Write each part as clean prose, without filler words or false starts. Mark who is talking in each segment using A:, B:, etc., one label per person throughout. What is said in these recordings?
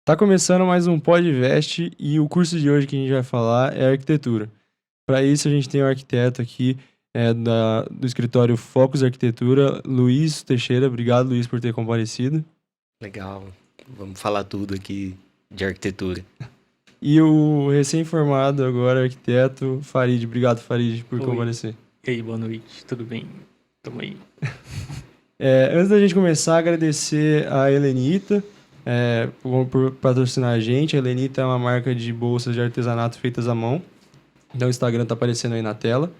A: Tá começando mais um Podvest e o curso de hoje que a gente vai falar é arquitetura. Para isso a gente tem o arquiteto aqui do escritório Focus Arquitetura, Luiz Teixeira. Obrigado, Luiz, por ter comparecido.
B: Legal, vamos falar tudo aqui de arquitetura.
A: E o recém-formado agora, arquiteto Farid. Obrigado, Farid, por
C: Oi,
A: comparecer.
C: e aí, boa noite, tudo bem? Tamo aí.
A: Antes da gente começar, agradecer a Helenita por patrocinar a gente. A Helenita é uma marca de bolsas de artesanato feitas à mão. Então o Instagram tá aparecendo aí na tela.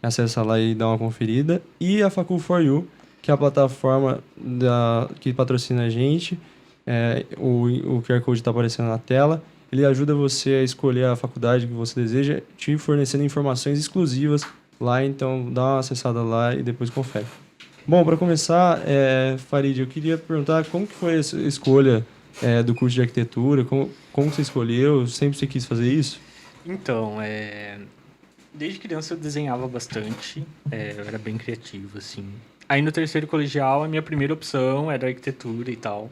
A: Acessa lá e dá uma conferida. E a Facu4U, que é a plataforma que patrocina a gente. O QR Code está aparecendo na tela. Ele ajuda você a escolher a faculdade que você deseja, te fornecendo informações exclusivas lá. Então dá uma acessada lá e depois confere. Bom, para começar, Farid, eu queria perguntar como que foi a sua escolha do curso de arquitetura? Como você escolheu? Sempre você quis fazer isso?
C: Então, desde criança eu desenhava bastante, eu era bem criativo, assim. Aí no terceiro colegial, a minha primeira opção era arquitetura e tal.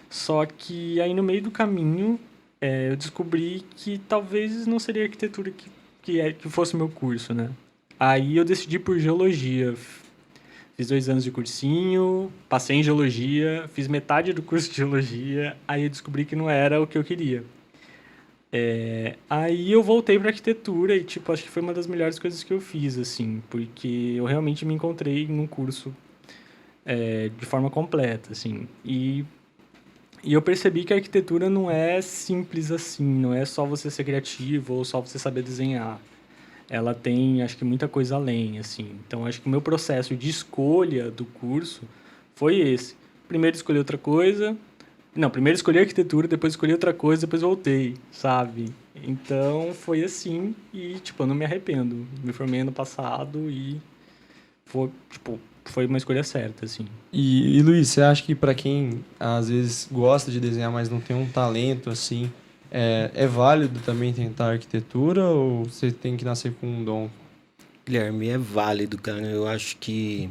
C: Só que aí no meio do caminho, eu descobri que talvez não seria arquitetura que fosse o meu curso, né? Aí eu decidi por geologia. Fiz 2 anos de cursinho, passei em geologia, fiz metade do curso de geologia, aí eu descobri que não era o que eu queria. Aí eu voltei para arquitetura e, tipo, acho que foi uma das melhores coisas que eu fiz, assim, porque eu realmente me encontrei num curso de forma completa, assim. E eu percebi que a arquitetura não é simples assim, não é só você ser criativo ou só você saber desenhar. Ela tem, acho que, muita coisa além, assim. Então, acho que o meu processo de escolha do curso foi esse. Primeiro escolhi outra coisa. Não, primeiro escolhi arquitetura, depois escolhi outra coisa, depois voltei, sabe? Então, foi assim e, tipo, eu não me arrependo. Me formei ano passado e foi, tipo, foi uma escolha certa, assim.
A: E Luiz, você acha que para quem às vezes gosta de desenhar, mas não tem um talento assim, é válido também tentar arquitetura ou você tem que nascer com um dom?
B: Guilherme, é válido, cara. Eu acho que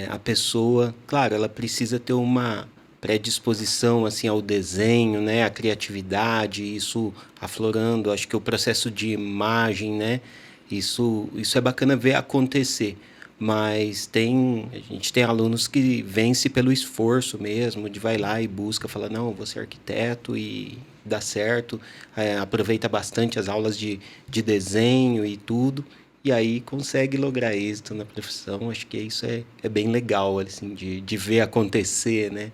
B: a pessoa, claro, ela precisa ter uma predisposição assim ao desenho, né, à criatividade, isso aflorando. Acho que o processo de imagem, né, isso é bacana ver acontecer. Mas a gente tem alunos que vence pelo esforço mesmo, de vai lá e busca, fala, não, vou ser arquiteto e dá certo, aproveita bastante as aulas de desenho e tudo, e aí consegue lograr êxito na profissão. Acho que isso é bem legal, assim, de ver acontecer, né?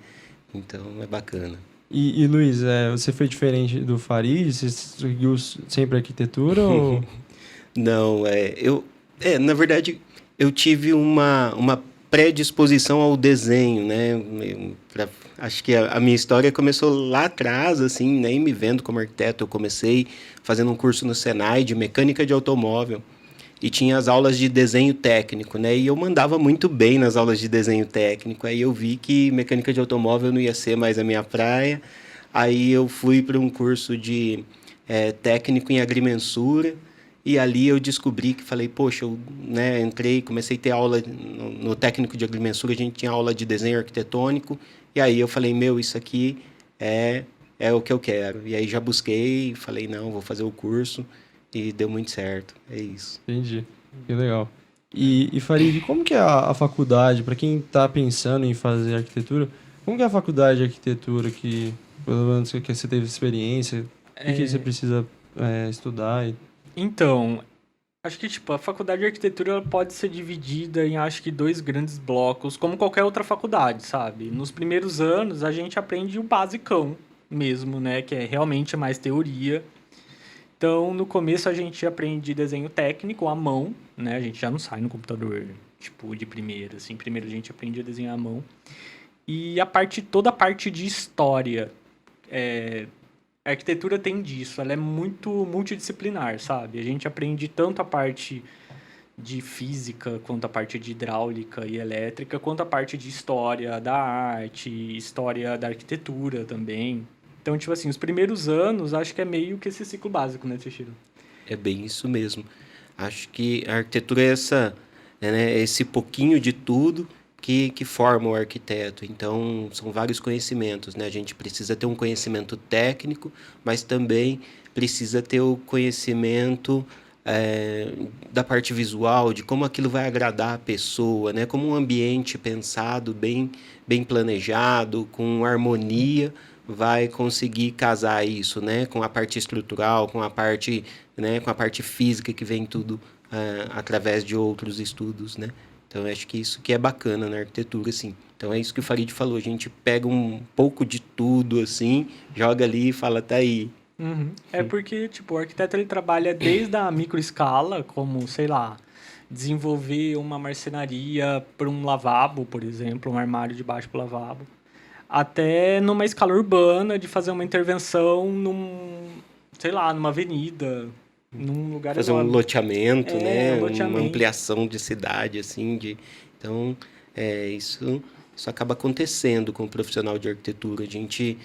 B: Então é bacana.
A: E Luiz, você foi diferente do Farid? Você seguiu sempre arquitetura ou...
B: Não, na verdade, eu tive uma predisposição ao desenho, né? Acho que a minha história começou lá atrás, assim, nem me vendo como arquiteto. Eu comecei fazendo um curso no Senai de mecânica de automóvel e tinha as aulas de desenho técnico, né? E eu mandava muito bem nas aulas de desenho técnico. Aí eu vi que mecânica de automóvel não ia ser mais a minha praia. Aí eu fui para um curso de técnico em agrimensura. E ali eu descobri que falei, poxa, eu, né, entrei, comecei a ter aula no técnico de agrimensura, a gente tinha aula de desenho arquitetônico, e aí eu falei, meu, isso aqui é, é o que eu quero. E aí já busquei, falei, não, vou fazer o curso, e deu muito certo, é isso.
A: Entendi, que legal. E Farid, como que é a faculdade, para quem está pensando em fazer arquitetura, como que é a faculdade de arquitetura que, pelo menos que você teve experiência, o que você precisa estudar?
C: Então, acho que, tipo, a faculdade de arquitetura ela pode ser dividida em, acho que, dois grandes blocos, como qualquer outra faculdade, sabe? Nos primeiros anos, a gente aprende o basicão mesmo, né? Que é realmente mais teoria. Então, no começo, a gente aprende desenho técnico à mão, né? A gente já não sai no computador, tipo, de primeira, assim. Primeiro a gente aprende a desenhar à mão. E toda a parte de história. A arquitetura tem disso, ela é muito multidisciplinar, sabe? A gente aprende tanto a parte de física, quanto a parte de hidráulica e elétrica, quanto a parte de história da arte, história da arquitetura também. Então, tipo assim, os primeiros anos, acho que é meio que esse ciclo básico, né, Teixeira?
B: É bem isso mesmo. Acho que a arquitetura é esse pouquinho de tudo que forma o arquiteto. Então, são vários conhecimentos, né? A gente precisa ter um conhecimento técnico, mas também precisa ter o conhecimento da parte visual, de como aquilo vai agradar a pessoa, né? Como um ambiente pensado, bem planejado, com harmonia, vai conseguir casar isso, né? Com a parte estrutural, com a parte, né? Com a parte física que vem tudo através de outros estudos, né? Então, eu acho que isso que é bacana na arquitetura, assim. Então, é isso que o Farid falou. A gente pega um pouco de tudo, assim, joga ali e fala, tá aí.
C: Uhum. É porque, tipo, o arquiteto ele trabalha desde a microescala, como, sei lá, desenvolver uma marcenaria para um lavabo, por exemplo, um armário de baixo para o lavabo, até numa escala urbana de fazer uma intervenção sei lá, numa avenida, num lugar
B: Fazer um
C: enorme.
B: loteamento, né?
C: Um
B: Uma
C: loteamento.
B: ampliação de cidade, assim, Então, isso acaba acontecendo com o profissional de arquitetura. A gente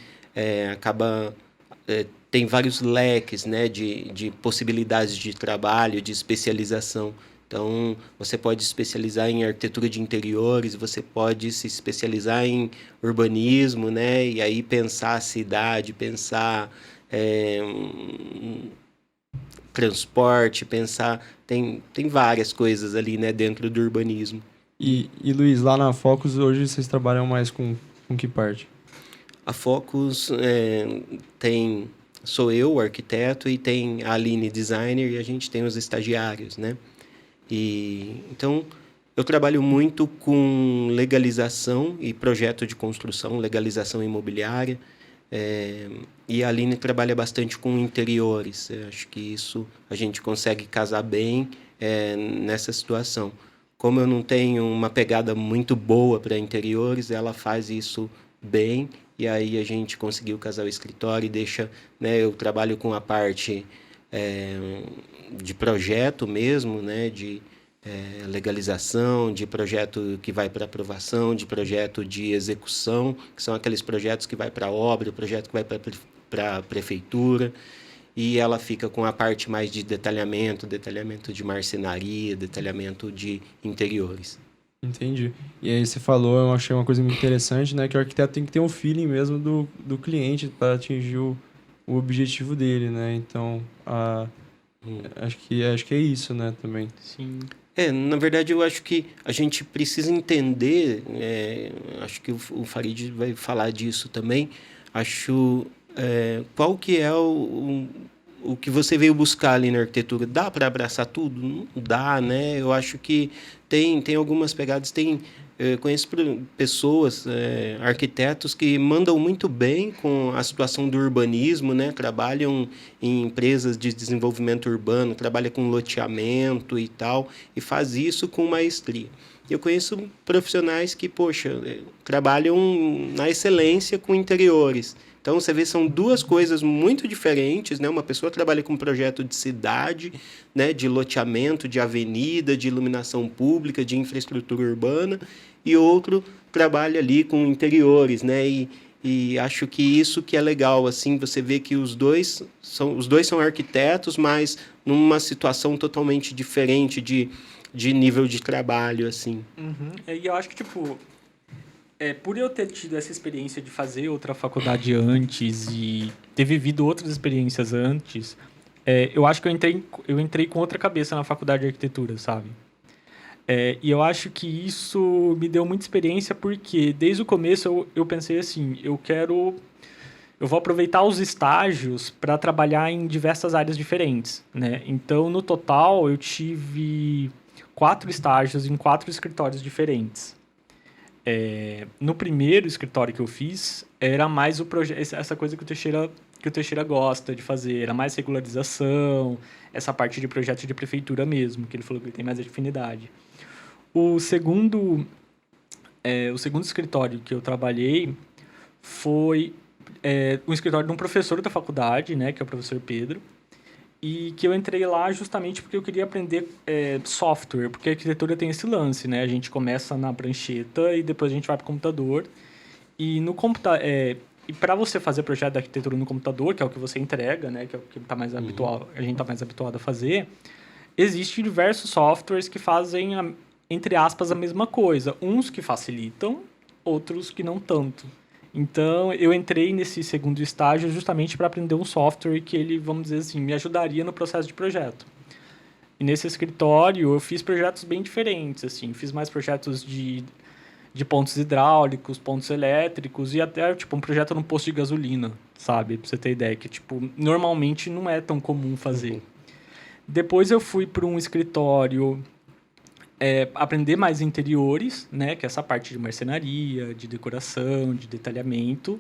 B: acaba... tem vários leques, né, de possibilidades de trabalho, de especialização. Então, você pode especializar em arquitetura de interiores, você pode se especializar em urbanismo, né, e aí pensar a cidade, pensar transporte, pensar... Tem várias coisas ali, né, dentro do urbanismo.
A: E Luiz, lá na Focus, hoje vocês trabalham mais com que parte?
B: A Focus sou eu, o arquiteto, e tem a Aline, designer, e a gente tem os estagiários, né? Então, eu trabalho muito com legalização e projeto de construção, legalização imobiliária, e a Aline trabalha bastante com interiores. Eu acho que isso a gente consegue casar bem nessa situação. Como eu não tenho uma pegada muito boa para interiores, ela faz isso bem, e aí a gente conseguiu casar o escritório e deixa, né, eu trabalho com a parte de projeto mesmo, né, de legalização, de projeto que vai para aprovação, de projeto de execução, que são aqueles projetos que vai para obra, projeto que vai para a prefeitura, e ela fica com a parte mais de detalhamento de marcenaria, detalhamento de interiores.
A: Entendi. E aí você falou, eu achei uma coisa muito interessante, né? Que o arquiteto tem que ter um feeling mesmo do cliente para atingir o objetivo dele, né? Então, acho que é isso, né, também.
C: Sim.
B: Na verdade, eu acho que a gente precisa entender, acho que o Farid vai falar disso também, qual que é o que você veio buscar ali na arquitetura. Dá para abraçar tudo? Não dá, né? Eu acho que tem algumas pegadas, conheço pessoas, arquitetos que mandam muito bem com a situação do urbanismo, né? Trabalham em empresas de desenvolvimento urbano, trabalham com loteamento e tal, e faz isso com maestria. Eu conheço profissionais que, poxa, trabalham na excelência com interiores. Então, você vê, são duas coisas muito diferentes, né? Uma pessoa trabalha com projeto de cidade, né? De loteamento, de avenida, de iluminação pública, de infraestrutura urbana, e outro trabalha ali com interiores, né? E acho que isso que é legal, assim, você vê que os dois são arquitetos, mas numa situação totalmente diferente de nível de trabalho, assim.
C: Uhum. E eu acho que, tipo, por eu ter tido essa experiência de fazer outra faculdade antes e ter vivido outras experiências antes, eu acho que eu entrei com outra cabeça na faculdade de arquitetura, sabe? E eu acho que isso me deu muita experiência porque, desde o começo, eu pensei assim, eu vou aproveitar os estágios para trabalhar em diversas áreas diferentes, né? Então, no total, eu tive 4 estágios em 4 escritórios diferentes. No primeiro escritório que eu fiz, era mais essa coisa que o Teixeira gosta de fazer, era mais regularização, essa parte de projeto de prefeitura mesmo, que ele falou que ele tem mais afinidade. O segundo escritório que eu trabalhei foi um escritório de um professor da faculdade, né, que é o professor Pedro, e que eu entrei lá justamente porque eu queria aprender software, porque a arquitetura tem esse lance, né? A gente começa na prancheta e depois a gente vai para o computador. E no computador, e para você fazer projeto de arquitetura no computador, que é o que você entrega, né? Que é o que a gente está mais habituado a fazer, existem diversos softwares que fazem entre aspas, a mesma coisa. Uns que facilitam, outros que não tanto. Então, eu entrei nesse segundo estágio justamente para aprender um software que ele, vamos dizer assim, me ajudaria no processo de projeto. E nesse escritório, eu fiz projetos bem diferentes, assim. Fiz mais projetos de pontos hidráulicos, pontos elétricos e até, tipo, um projeto num posto de gasolina, sabe? Pra você ter ideia, que, tipo, normalmente não é tão comum fazer. Depois eu fui para um escritório aprender mais interiores, né? Que é essa parte de marcenaria, de decoração, de detalhamento.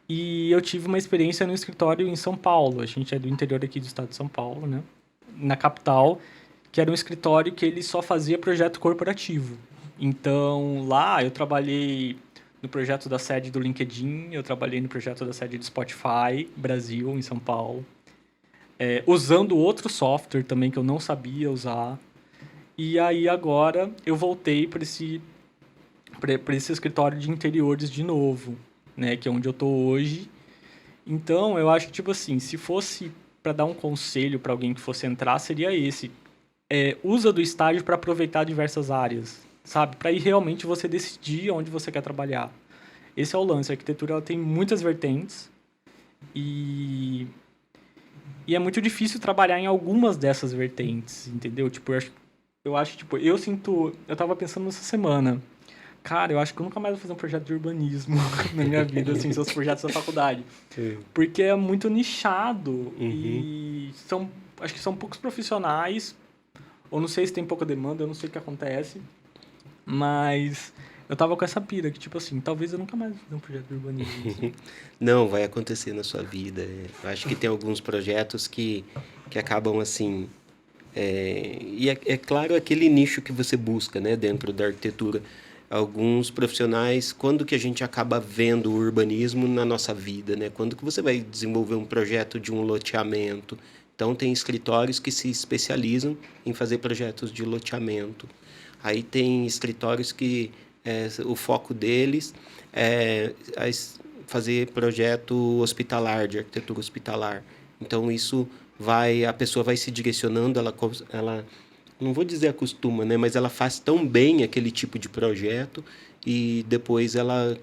C: E eu tive uma experiência no escritório em São Paulo. A gente é do interior aqui do estado de São Paulo, né? Na capital, que era um escritório que ele só fazia projeto corporativo. Então, lá eu trabalhei no projeto da sede do LinkedIn, eu trabalhei no projeto da sede do Spotify Brasil, em São Paulo. Usando outro software também que eu não sabia usar. E aí agora eu voltei para esse escritório de interiores de novo, né? Que é onde eu tô hoje. Então, eu acho que, tipo assim, se fosse para dar um conselho para alguém que fosse entrar, seria esse. Usa do estágio para aproveitar diversas áreas, sabe? Para ir realmente você decidir onde você quer trabalhar. Esse é o lance. A arquitetura ela tem muitas vertentes e é muito difícil trabalhar em algumas dessas vertentes, entendeu? Tipo, eu acho, tipo, eu tava pensando nessa semana, cara, eu acho que eu nunca mais vou fazer um projeto de urbanismo na minha vida, assim, são os projetos da faculdade.
B: Sim.
C: Porque é muito nichado e acho que são poucos profissionais, ou não sei se tem pouca demanda, eu não sei o que acontece, mas eu tava com essa pira, que tipo assim, talvez eu nunca mais vou fazer um projeto de urbanismo. Assim.
B: Não, vai acontecer na sua vida. Eu acho que tem alguns projetos que acabam assim. E é claro aquele nicho que você busca, né, dentro da arquitetura. Alguns profissionais, quando que a gente acaba vendo o urbanismo na nossa vida, né? Quando que você vai desenvolver um projeto de um loteamento? Então, tem escritórios que se especializam em fazer projetos de loteamento. Aí tem escritórios que o foco deles é fazer projeto hospitalar, de arquitetura hospitalar. Então, a pessoa vai se direcionando, ela não vou dizer acostuma, né? Mas ela faz tão bem aquele tipo de projeto e depois ela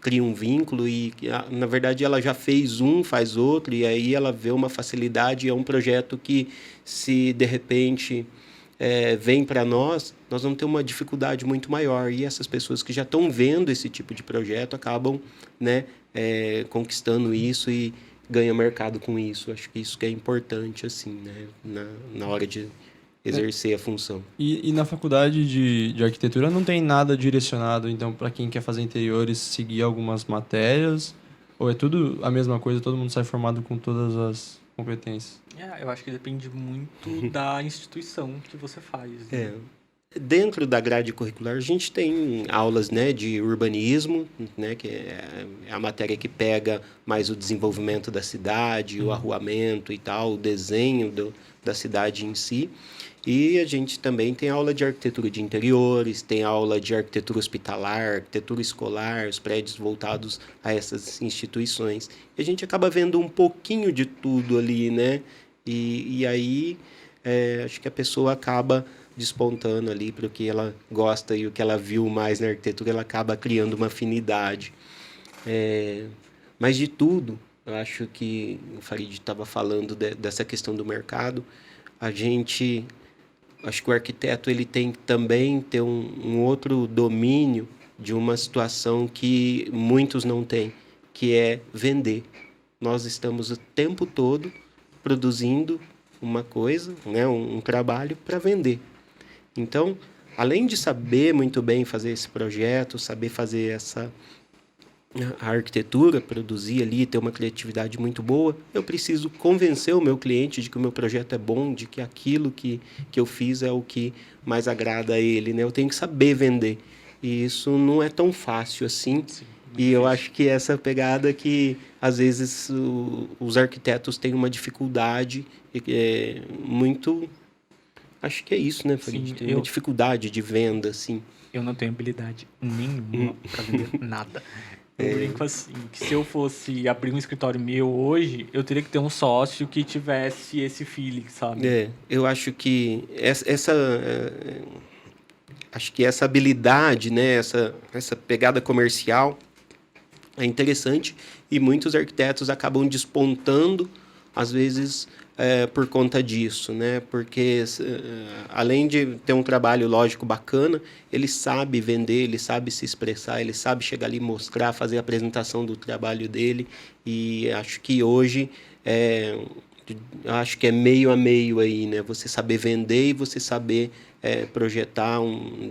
B: cria um vínculo e, na verdade, ela já fez faz outro e aí ela vê uma facilidade. É um projeto que, se de repente vem para nós vamos ter uma dificuldade muito maior. E essas pessoas que já estão vendo esse tipo de projeto acabam, né, conquistando isso e ganham mercado com isso. Acho que isso que é importante, assim, né, na hora de exercer a função.
A: E na faculdade de arquitetura não tem nada direcionado, então, para quem quer fazer interiores, seguir algumas matérias? Ou é tudo a mesma coisa, todo mundo sai formado com todas as competências?
C: Eu acho que depende muito da instituição que você faz. Né?
B: Dentro da grade curricular, a gente tem aulas, né, de urbanismo, né, que é a matéria que pega mais o desenvolvimento da cidade, o arruamento e tal, o desenho da cidade em si. E a gente também tem aula de arquitetura de interiores, tem aula de arquitetura hospitalar, arquitetura escolar, os prédios voltados a essas instituições. E a gente acaba vendo um pouquinho de tudo ali, né? E aí acho que a pessoa acaba despontando ali para o que ela gosta e o que ela viu mais na arquitetura, ela acaba criando uma afinidade. Mas de tudo, eu acho que o Farid estava falando dessa questão do mercado, acho que o arquiteto ele tem que também ter um outro domínio de uma situação que muitos não têm, que é vender. Nós estamos o tempo todo produzindo uma coisa, né, um trabalho para vender. Então, além de saber muito bem fazer esse projeto, saber fazer a arquitetura, produzir ali, ter uma criatividade muito boa, eu preciso convencer o meu cliente de que o meu projeto é bom, de que aquilo que eu fiz é o que mais agrada a ele, né? Eu tenho que saber vender. E isso não é tão fácil assim. Sim, e eu acho que essa pegada que, às vezes, os arquitetos têm uma dificuldade muito... Acho que é isso, né, Farid? Tem uma dificuldade de venda, assim.
C: Eu não tenho habilidade nenhuma para vender nada. Eu brinco assim, que se eu fosse abrir um escritório meu hoje, eu teria que ter um sócio que tivesse esse feeling, sabe?
B: Eu acho que acho que essa habilidade, né, essa pegada comercial é interessante e muitos arquitetos acabam despontando, às vezes, por conta disso, né? Porque, além de ter um trabalho lógico bacana, ele sabe vender, ele sabe se expressar, ele sabe chegar ali e mostrar, fazer a apresentação do trabalho dele. E acho que hoje, acho que é meio a meio aí, né? Você saber vender e você saber projetar,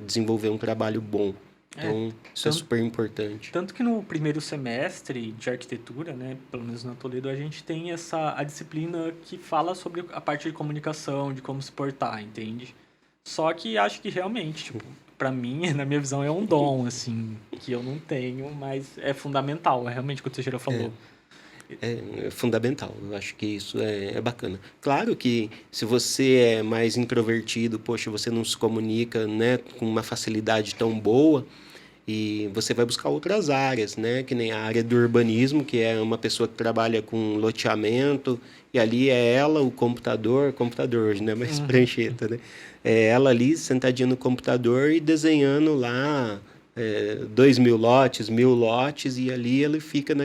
B: desenvolver um trabalho bom. Então, isso é super importante.
C: Tanto que no primeiro semestre de arquitetura, né, pelo menos na Toledo, a gente tem a disciplina que fala sobre a parte de comunicação, de como se portar, entende? Só que acho que realmente, tipo, pra mim, na minha visão, é um dom, assim, que eu não tenho, mas é fundamental, é realmente o que o Teixeira falou.
B: É fundamental, eu acho que isso é bacana. Claro que se você é mais introvertido, poxa, você não se comunica, né, com uma facilidade tão boa, e você vai buscar outras áreas, né, que nem a área do urbanismo, que é uma pessoa que trabalha com loteamento, e ali é ela, o computador hoje, né, mas prancheta, né? É ela ali sentadinha no computador e desenhando lá 2.000 lotes, 1.000 lotes, e ali ele fica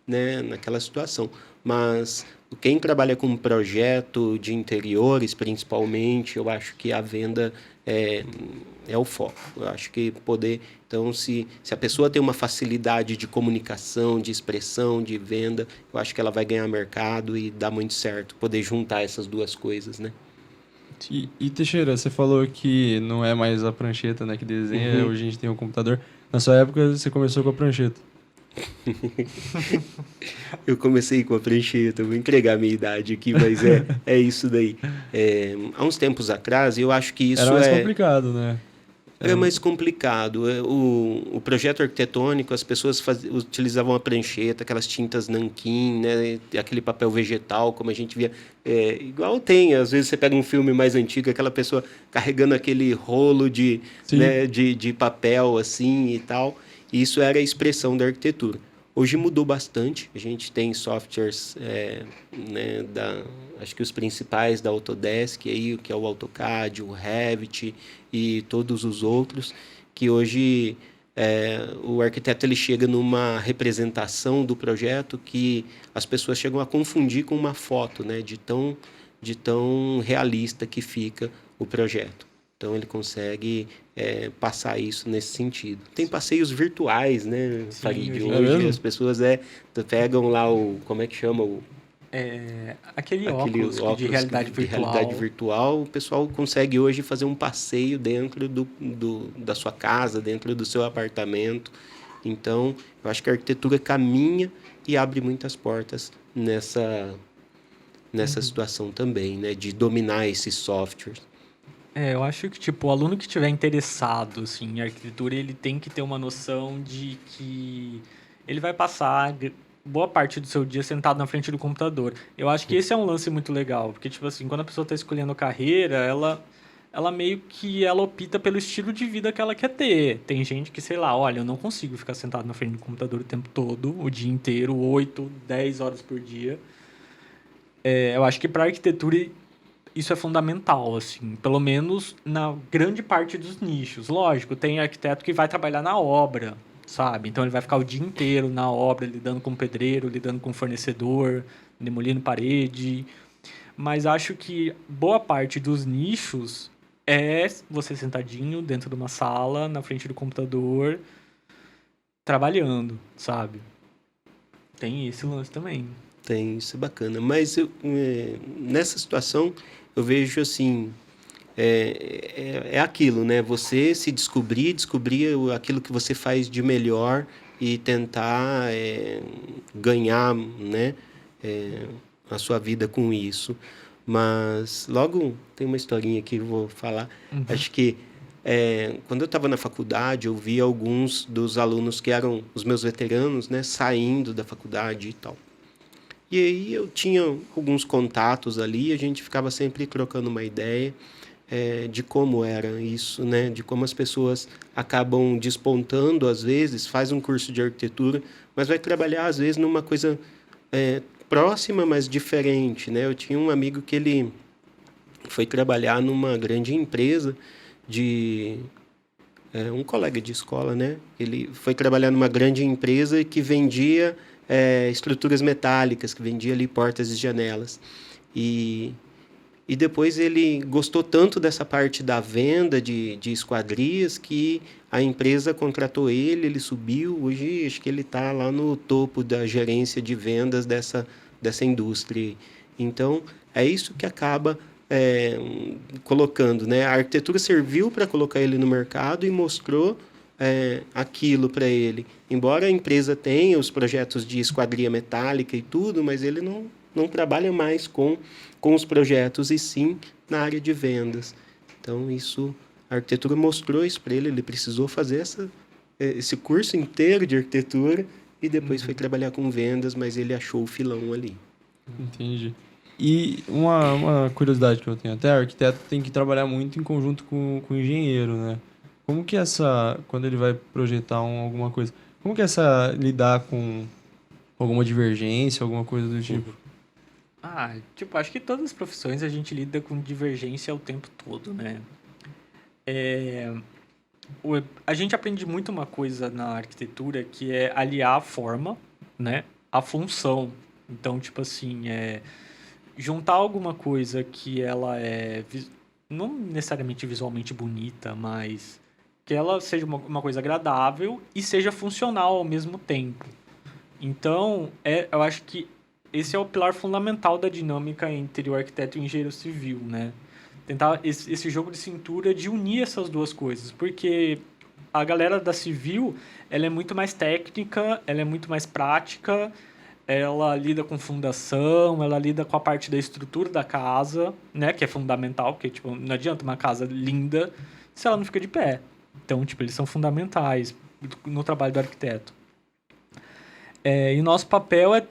B: né, naquela situação. Mas quem trabalha com projeto de interiores, principalmente, eu acho que a venda é o foco. Eu acho que poder... Então, se a pessoa tem uma facilidade de comunicação, de expressão, de venda, eu acho que ela vai ganhar mercado e dá muito certo poder juntar essas duas coisas, né?
A: E Teixeira, você falou que não é mais a prancheta, né, que desenha, hoje a gente tem um computador. Na sua época, você começou com a prancheta.
B: Eu comecei com a prancheta, eu vou entregar a minha idade aqui, mas é isso daí. Há uns tempos atrás, eu acho que isso
A: era mais complicado, né?
B: Era mais complicado. O projeto arquitetônico, as pessoas utilizavam a prancheta, aquelas tintas nanquim, né? Aquele papel vegetal, como a gente via. Igual tem, às vezes você pega um filme mais antigo, aquela pessoa carregando aquele rolo né, de papel assim e tal. E isso era a expressão da arquitetura. Hoje mudou bastante. A gente tem softwares, né, acho que os principais da Autodesk, aí, que é o AutoCAD, o Revit e todos os outros, que hoje o arquiteto ele chega numa representação do projeto que as pessoas chegam a confundir com uma foto, né, de tão realista que fica o projeto. Então, ele consegue passar isso nesse sentido. Tem passeios virtuais, né, Farid? Hoje as pessoas pegam lá como é que chama?
C: Aquele óculos de realidade virtual.
B: De realidade virtual, o pessoal consegue hoje fazer um passeio dentro da sua casa, dentro do seu apartamento. Então, eu acho que a arquitetura caminha e abre muitas portas nessa situação também, né, de dominar esses softwares.
C: Eu acho que, tipo, o aluno que estiver interessado, assim, em arquitetura, ele tem que ter uma noção de que ele vai passar boa parte do seu dia sentado na frente do computador. Eu acho que esse é um lance muito legal, porque, tipo assim, quando a pessoa está escolhendo carreira, ela meio que ela opta pelo estilo de vida que ela quer ter. Tem gente que, sei lá, olha, eu não consigo ficar sentado na frente do computador o tempo todo, o dia inteiro, 8, 10 horas por dia. Eu acho que para arquitetura isso é fundamental, assim, pelo menos na grande parte dos nichos. Lógico, tem arquiteto que vai trabalhar na obra, sabe? Então ele vai ficar o dia inteiro na obra, lidando com pedreiro, lidando com fornecedor, demolindo parede. Mas acho que boa parte dos nichos é você sentadinho dentro de uma sala, na frente do computador, trabalhando, sabe? Tem esse lance também.
B: Tem, isso é bacana. Mas nessa situação, eu vejo assim, é aquilo, né? Você se descobrir aquilo que você faz de melhor e tentar ganhar, né, a sua vida com isso. Mas logo tem uma historinha que eu vou falar. Acho que quando eu estava na faculdade, eu vi alguns dos alunos que eram os meus veteranos, né, saindo da faculdade e tal. E aí eu tinha alguns contatos ali, a gente ficava sempre trocando uma ideia de como era isso, né? De como as pessoas acabam despontando, às vezes, faz um curso de arquitetura, mas vai trabalhar, às vezes, numa coisa próxima, mas diferente, né? Eu tinha um amigo que ele foi trabalhar numa grande empresa de um colega de escola, né? Ele foi trabalhar numa grande empresa que vendia estruturas metálicas, que vendia ali portas e janelas. E depois ele gostou tanto dessa parte da venda de esquadrias que a empresa contratou ele subiu. Hoje acho que ele está lá no topo da gerência de vendas dessa indústria. Então, é isso que acaba colocando, né? A arquitetura serviu para colocar ele no mercado e mostrou aquilo para ele. Embora a empresa tenha os projetos de esquadria metálica e tudo, mas ele não trabalha mais com os projetos, e sim na área de vendas. Então, a arquitetura mostrou isso para ele. Ele precisou fazer esse curso inteiro de arquitetura e depois foi trabalhar com vendas, mas ele achou o filão ali.
A: Entendi. E uma curiosidade que eu tenho até, o arquiteto tem que trabalhar muito em conjunto com o engenheiro, né? Como que quando ele vai projetar alguma coisa, como que lidar com alguma divergência, alguma coisa do tipo?
C: Acho que todas as profissões a gente lida com divergência o tempo todo, né? A gente aprende muito uma coisa na arquitetura que é aliar a forma, né, à função. Então, tipo assim, juntar alguma coisa que ela não necessariamente visualmente bonita, mas que ela seja uma coisa agradável e seja funcional ao mesmo tempo. Então, eu acho que esse é o pilar fundamental da dinâmica entre o arquiteto e o engenheiro civil, né? Tentar esse jogo de cintura de unir essas duas coisas, porque a galera da civil, ela é muito mais técnica, ela é muito mais prática, ela lida com fundação, ela lida com a parte da estrutura da casa, né, que é fundamental, porque tipo, não adianta uma casa linda se ela não fica de pé. Então, tipo, eles são fundamentais no trabalho do arquiteto. E o nosso papel é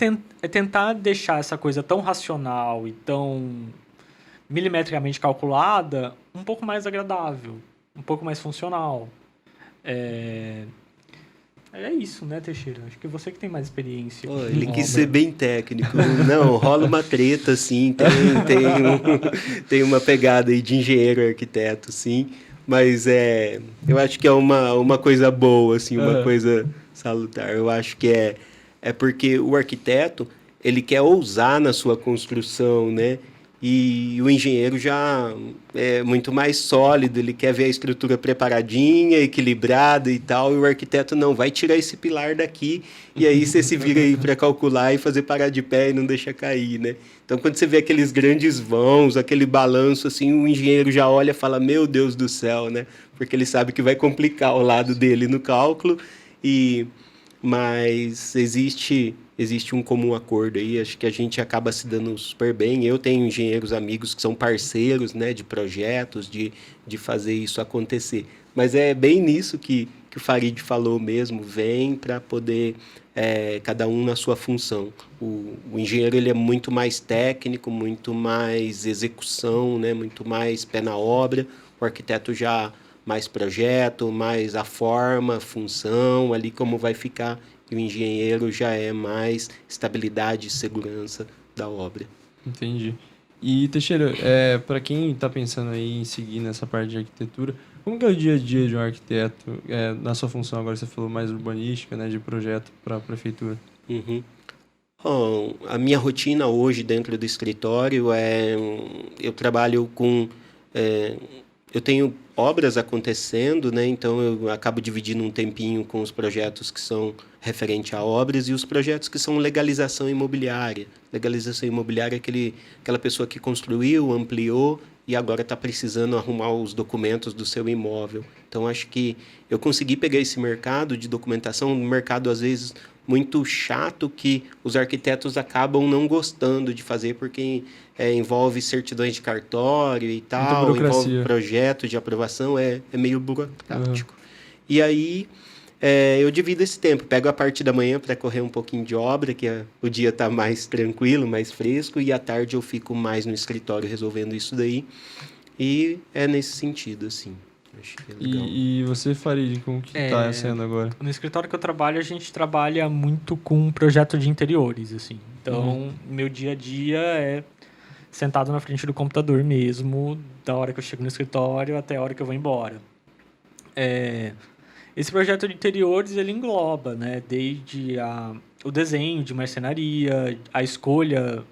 C: tentar deixar essa coisa tão racional e tão milimetricamente calculada um pouco mais agradável, um pouco mais funcional. É isso, né, Teixeira? Acho que você que tem mais experiência.
B: Ele quis ser bem técnico. Não, rola uma treta, sim. Tem uma pegada aí de engenheiro arquiteto, sim. Mas eu acho que é uma coisa boa, assim, uma coisa salutar. Eu acho que é porque o arquiteto, ele quer ousar na sua construção, né? E o engenheiro já é muito mais sólido, ele quer ver a estrutura preparadinha, equilibrada e tal, e o arquiteto não, vai tirar esse pilar daqui, e aí você se vira aí para calcular e fazer parar de pé e não deixa cair, né? Então, quando você vê aqueles grandes vãos, aquele balanço, assim, o engenheiro já olha e fala, meu Deus do céu, né? Porque ele sabe que vai complicar o lado dele no cálculo, mas existe um comum acordo aí, acho que a gente acaba se dando super bem. Eu tenho engenheiros amigos que são parceiros, né, de projetos, de fazer isso acontecer. Mas é bem nisso que o Farid falou mesmo, vem para poder cada um na sua função. O engenheiro ele é muito mais técnico, muito mais execução, né, muito mais pé na obra. O arquiteto já mais projeto, mais a forma, função, ali como vai ficar. E o engenheiro já é mais estabilidade e segurança da obra.
A: Entendi. E, Teixeira, para quem está pensando aí em seguir nessa parte de arquitetura, como que é o dia a dia de um arquiteto, na sua função, agora você falou mais urbanística, né, de projeto para a prefeitura?
B: Uhum. Bom, a minha rotina hoje dentro do escritório eu trabalho com... eu tenho obras acontecendo, né? Então eu acabo dividindo um tempinho com os projetos que são referente a obras e os projetos que são legalização imobiliária. Legalização imobiliária é aquela pessoa que construiu, ampliou e agora está precisando arrumar os documentos do seu imóvel. Então acho que eu consegui pegar esse mercado de documentação, um mercado às vezes muito chato que os arquitetos acabam não gostando de fazer porque envolve certidões de cartório e tal, envolve projeto de aprovação, é meio burocrático. E aí eu divido esse tempo, pego a parte da manhã para correr um pouquinho de obra, que o dia está mais tranquilo, mais fresco, e à tarde eu fico mais no escritório resolvendo isso daí. E é nesse sentido, assim. Acho que é legal.
A: E você, Farid, como que está sendo agora?
C: No escritório que eu trabalho, a gente trabalha muito com projeto de interiores, assim. Então, meu dia a dia é sentado na frente do computador mesmo, da hora que eu chego no escritório até a hora que eu vou embora. esse projeto de interiores, ele engloba, né? Desde o desenho de marcenaria, a escolha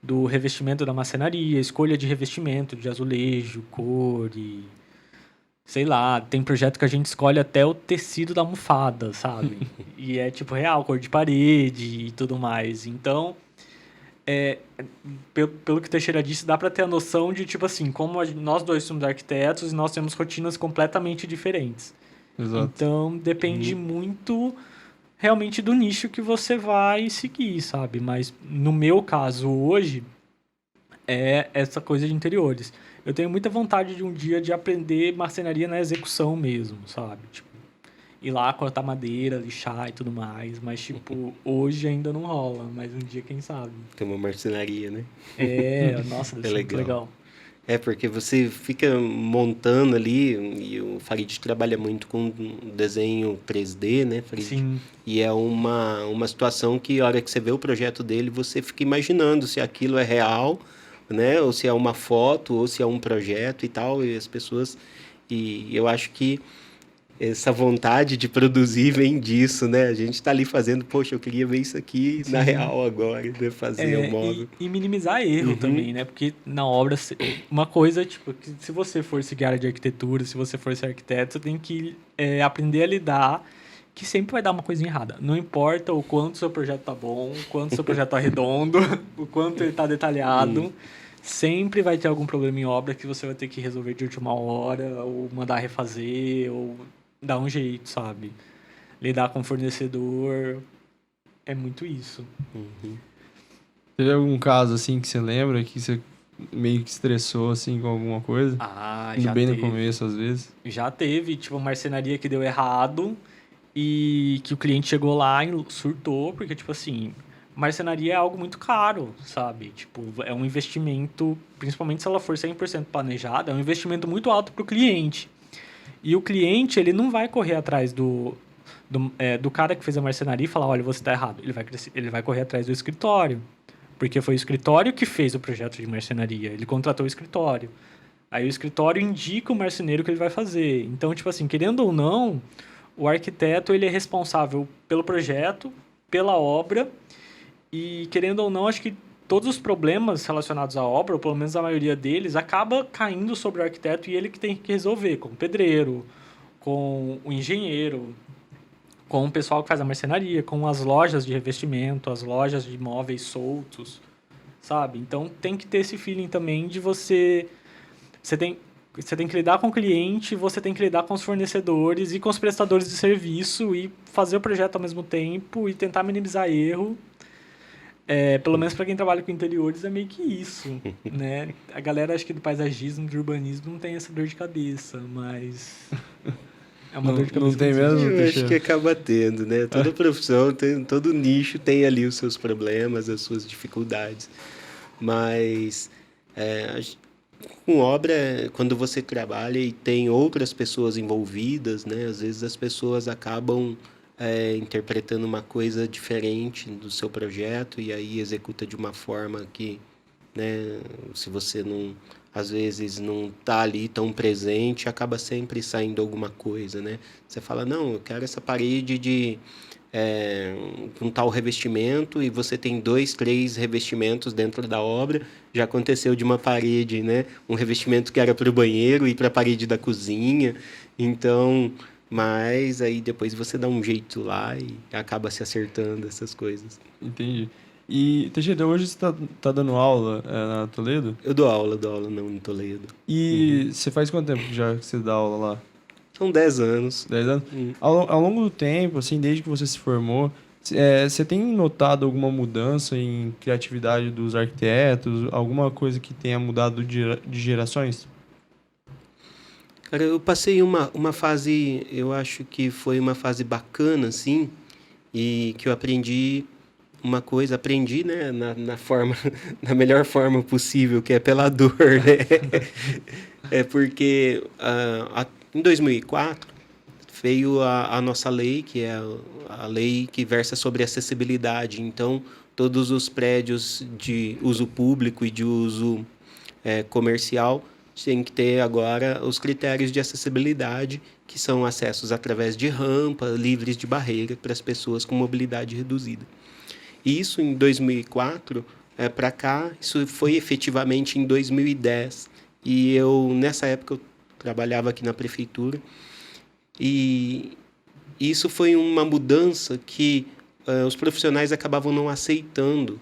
C: do revestimento da marcenaria, a escolha de revestimento, de azulejo, cor e... Sei lá, tem projeto que a gente escolhe até o tecido da almofada, sabe? E é tipo real, cor de parede e tudo mais. Então, pelo que o Teixeira disse, dá pra ter a noção de, tipo assim, como nós dois somos arquitetos e nós temos rotinas completamente diferentes.
A: Exato.
C: Então, depende muito realmente do nicho que você vai seguir, sabe? Mas no meu caso hoje, é essa coisa de interiores. Eu tenho muita vontade de um dia de aprender marcenaria na execução mesmo, sabe? Tipo, ir lá cortar madeira, lixar e tudo mais. Mas, tipo, hoje ainda não rola. Mas um dia, quem sabe?
B: Tem uma marcenaria, né?
C: Nossa, deve
B: É
C: ser muito
B: legal.
C: legal.
B: Porque você fica montando ali, e o Farid trabalha muito com desenho 3D, né, Farid?
C: Sim.
B: E é uma situação que, a hora que você vê o projeto dele, você fica imaginando se aquilo é real, né, ou se é uma foto, ou se é um projeto e tal, e as pessoas... E eu acho que essa vontade de produzir vem disso, né? A gente tá ali fazendo, poxa, eu queria ver isso aqui na real agora, né? Fazer o móvel.
C: E minimizar erro também, né? Porque na obra, uma coisa, tipo, que se você for seguir a área de arquitetura, se você for ser arquiteto, você tem que aprender a lidar, que sempre vai dar uma coisinha errada. Não importa o quanto seu projeto tá bom, o quanto seu projeto tá redondo, o quanto ele tá detalhado, sempre vai ter algum problema em obra que você vai ter que resolver de última hora, ou mandar refazer, ou dar um jeito, sabe? Lidar com o fornecedor, é muito isso.
A: Teve algum caso, assim, que você lembra que você meio que estressou, assim, com alguma coisa?
C: Já
A: Bem
C: teve.
A: no começo, às vezes.
C: Já teve, tipo, marcenaria que deu errado e que o cliente chegou lá e surtou, porque, tipo assim, marcenaria é algo muito caro, sabe? Tipo, é um investimento, principalmente se ela for 100% planejada, é um investimento muito alto pro cliente. E o cliente, ele não vai correr atrás do cara que fez a marcenaria e falar, olha, você está errado. Ele vai correr atrás do escritório. Porque foi o escritório que fez o projeto de marcenaria. Ele contratou o escritório. Aí o escritório indica o marceneiro que ele vai fazer. Então, tipo assim, querendo ou não, o arquiteto ele é responsável pelo projeto, pela obra. E, querendo ou não, acho que todos os problemas relacionados à obra, ou pelo menos a maioria deles, acaba caindo sobre o arquiteto e ele que tem que resolver, com o pedreiro, com o engenheiro, com o pessoal que faz a marcenaria, com as lojas de revestimento, as lojas de móveis soltos, sabe? Então tem que ter esse feeling também de você tem que lidar com o cliente, você tem que lidar com os fornecedores e com os prestadores de serviço e fazer o projeto ao mesmo tempo e tentar minimizar erro. Pelo menos para quem trabalha com interiores é meio que isso, né? A galera acho que do paisagismo, do urbanismo não tem essa dor de cabeça, mas é uma dor de cabeça.
A: Não tem
C: muito
A: mesmo?
C: difícil.
B: Eu acho que acaba tendo, né? Toda profissão, todo nicho tem ali os seus problemas, as suas dificuldades. Mas com obra, quando você trabalha e tem outras pessoas envolvidas, né? Às vezes as pessoas acabam interpretando uma coisa diferente do seu projeto e aí executa de uma forma que, né? Se você não, às vezes não está ali tão presente, acaba sempre saindo alguma coisa, né? Você fala, não, eu quero essa parede de um tal revestimento e você tem 2, 3 revestimentos dentro da obra. Já aconteceu de uma parede, né? Um revestimento que era para o banheiro e para a parede da cozinha. Então, mas aí depois você dá um jeito lá e acaba se acertando essas coisas.
A: Entendi. E, Teixeira, hoje você tá dando aula na Toledo?
B: Eu dou aula não em Toledo.
A: E você faz quanto tempo já que você dá aula lá?
B: São 10 anos.
A: 10 anos? Ao longo do tempo, assim, desde que você se formou, você tem notado alguma mudança em criatividade dos arquitetos? Alguma coisa que tenha mudado de gerações?
B: Cara, eu passei uma fase, eu acho que foi uma fase bacana, assim, e que eu aprendi uma coisa, né, na melhor forma possível, que é pela dor, né? Porque em 2004 veio a nossa lei, que é a lei que versa sobre acessibilidade. Então, todos os prédios de uso público e de uso comercial tem que ter agora os critérios de acessibilidade, que são acessos através de rampa, livres de barreira para as pessoas com mobilidade reduzida. E isso em 2004 para cá, isso foi efetivamente em 2010. E nessa época, eu trabalhava aqui na prefeitura. E isso foi uma mudança que os profissionais acabavam não aceitando.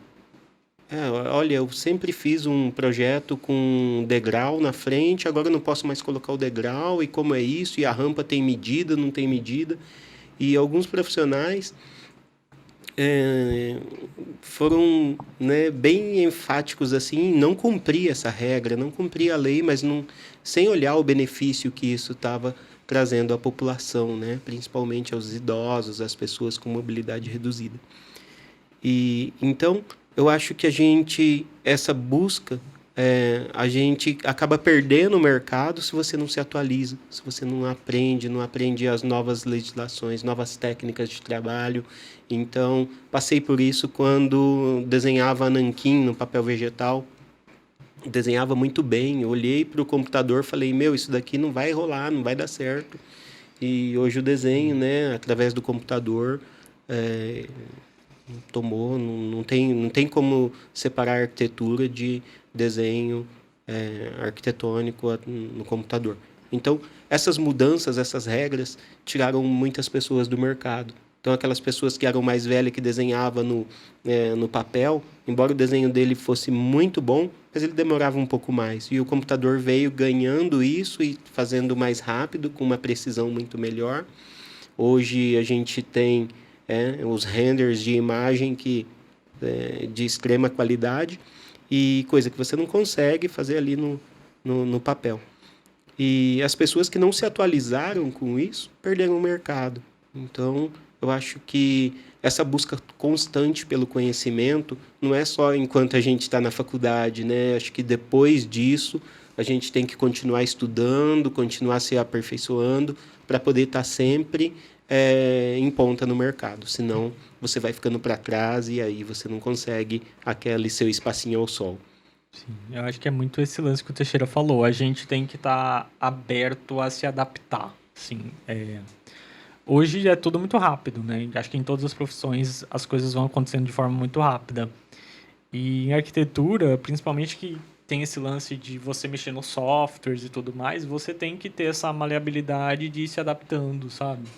B: Olha, eu sempre fiz um projeto com degrau na frente, agora eu não posso mais colocar o degrau, e como é isso? E a rampa tem medida, não tem medida? E alguns profissionais foram, né, bem enfáticos assim, não cumprir essa regra, não cumprir a lei, mas sem olhar o benefício que isso estava trazendo à população, né, principalmente aos idosos, às pessoas com mobilidade reduzida. E então eu acho que essa busca, a gente acaba perdendo o mercado se você não se atualiza, se você não aprende as novas legislações, novas técnicas de trabalho. Então, passei por isso quando desenhava nanquim no papel vegetal. Desenhava muito bem, olhei para o computador, falei, isso daqui não vai rolar, não vai dar certo. E hoje o desenho, né, através do computador, tomou, não tem como separar a arquitetura de desenho arquitetônico no computador. Então, essas mudanças, essas regras, tiraram muitas pessoas do mercado. Então, aquelas pessoas que eram mais velhas, que desenhavam no papel, embora o desenho dele fosse muito bom, mas ele demorava um pouco mais. E o computador veio ganhando isso e fazendo mais rápido, com uma precisão muito melhor. Hoje, a gente tem os renders de imagem de extrema qualidade, e coisa que você não consegue fazer ali no papel. E as pessoas que não se atualizaram com isso perderam o mercado. Então, eu acho que essa busca constante pelo conhecimento não é só enquanto a gente está na faculdade, né? Acho que depois disso a gente tem que continuar estudando, continuar se aperfeiçoando para poder estar sempre em ponta no mercado. Senão você vai ficando para trás e aí você não consegue aquele seu espacinho ao sol.
C: Sim, eu acho que é muito esse lance que o Teixeira falou. A gente tem que estar aberto a se adaptar. Sim, hoje é tudo muito rápido, né? Acho que em todas as profissões as coisas vão acontecendo de forma muito rápida. E em arquitetura, principalmente que tem esse lance de você mexer nos softwares e tudo mais, você tem que ter essa maleabilidade de ir se adaptando, sabe?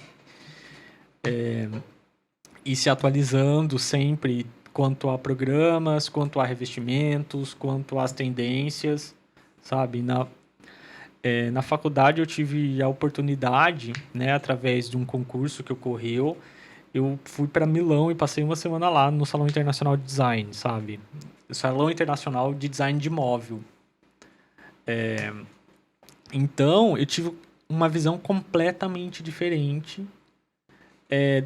C: E se atualizando sempre quanto a programas, quanto a revestimentos, quanto às tendências, sabe? Na faculdade eu tive a oportunidade, né, através de um concurso que ocorreu, eu fui para Milão e passei uma semana lá no Salão Internacional de Design, sabe? O Salão Internacional de Design de Móvel. Então, eu tive uma visão completamente diferente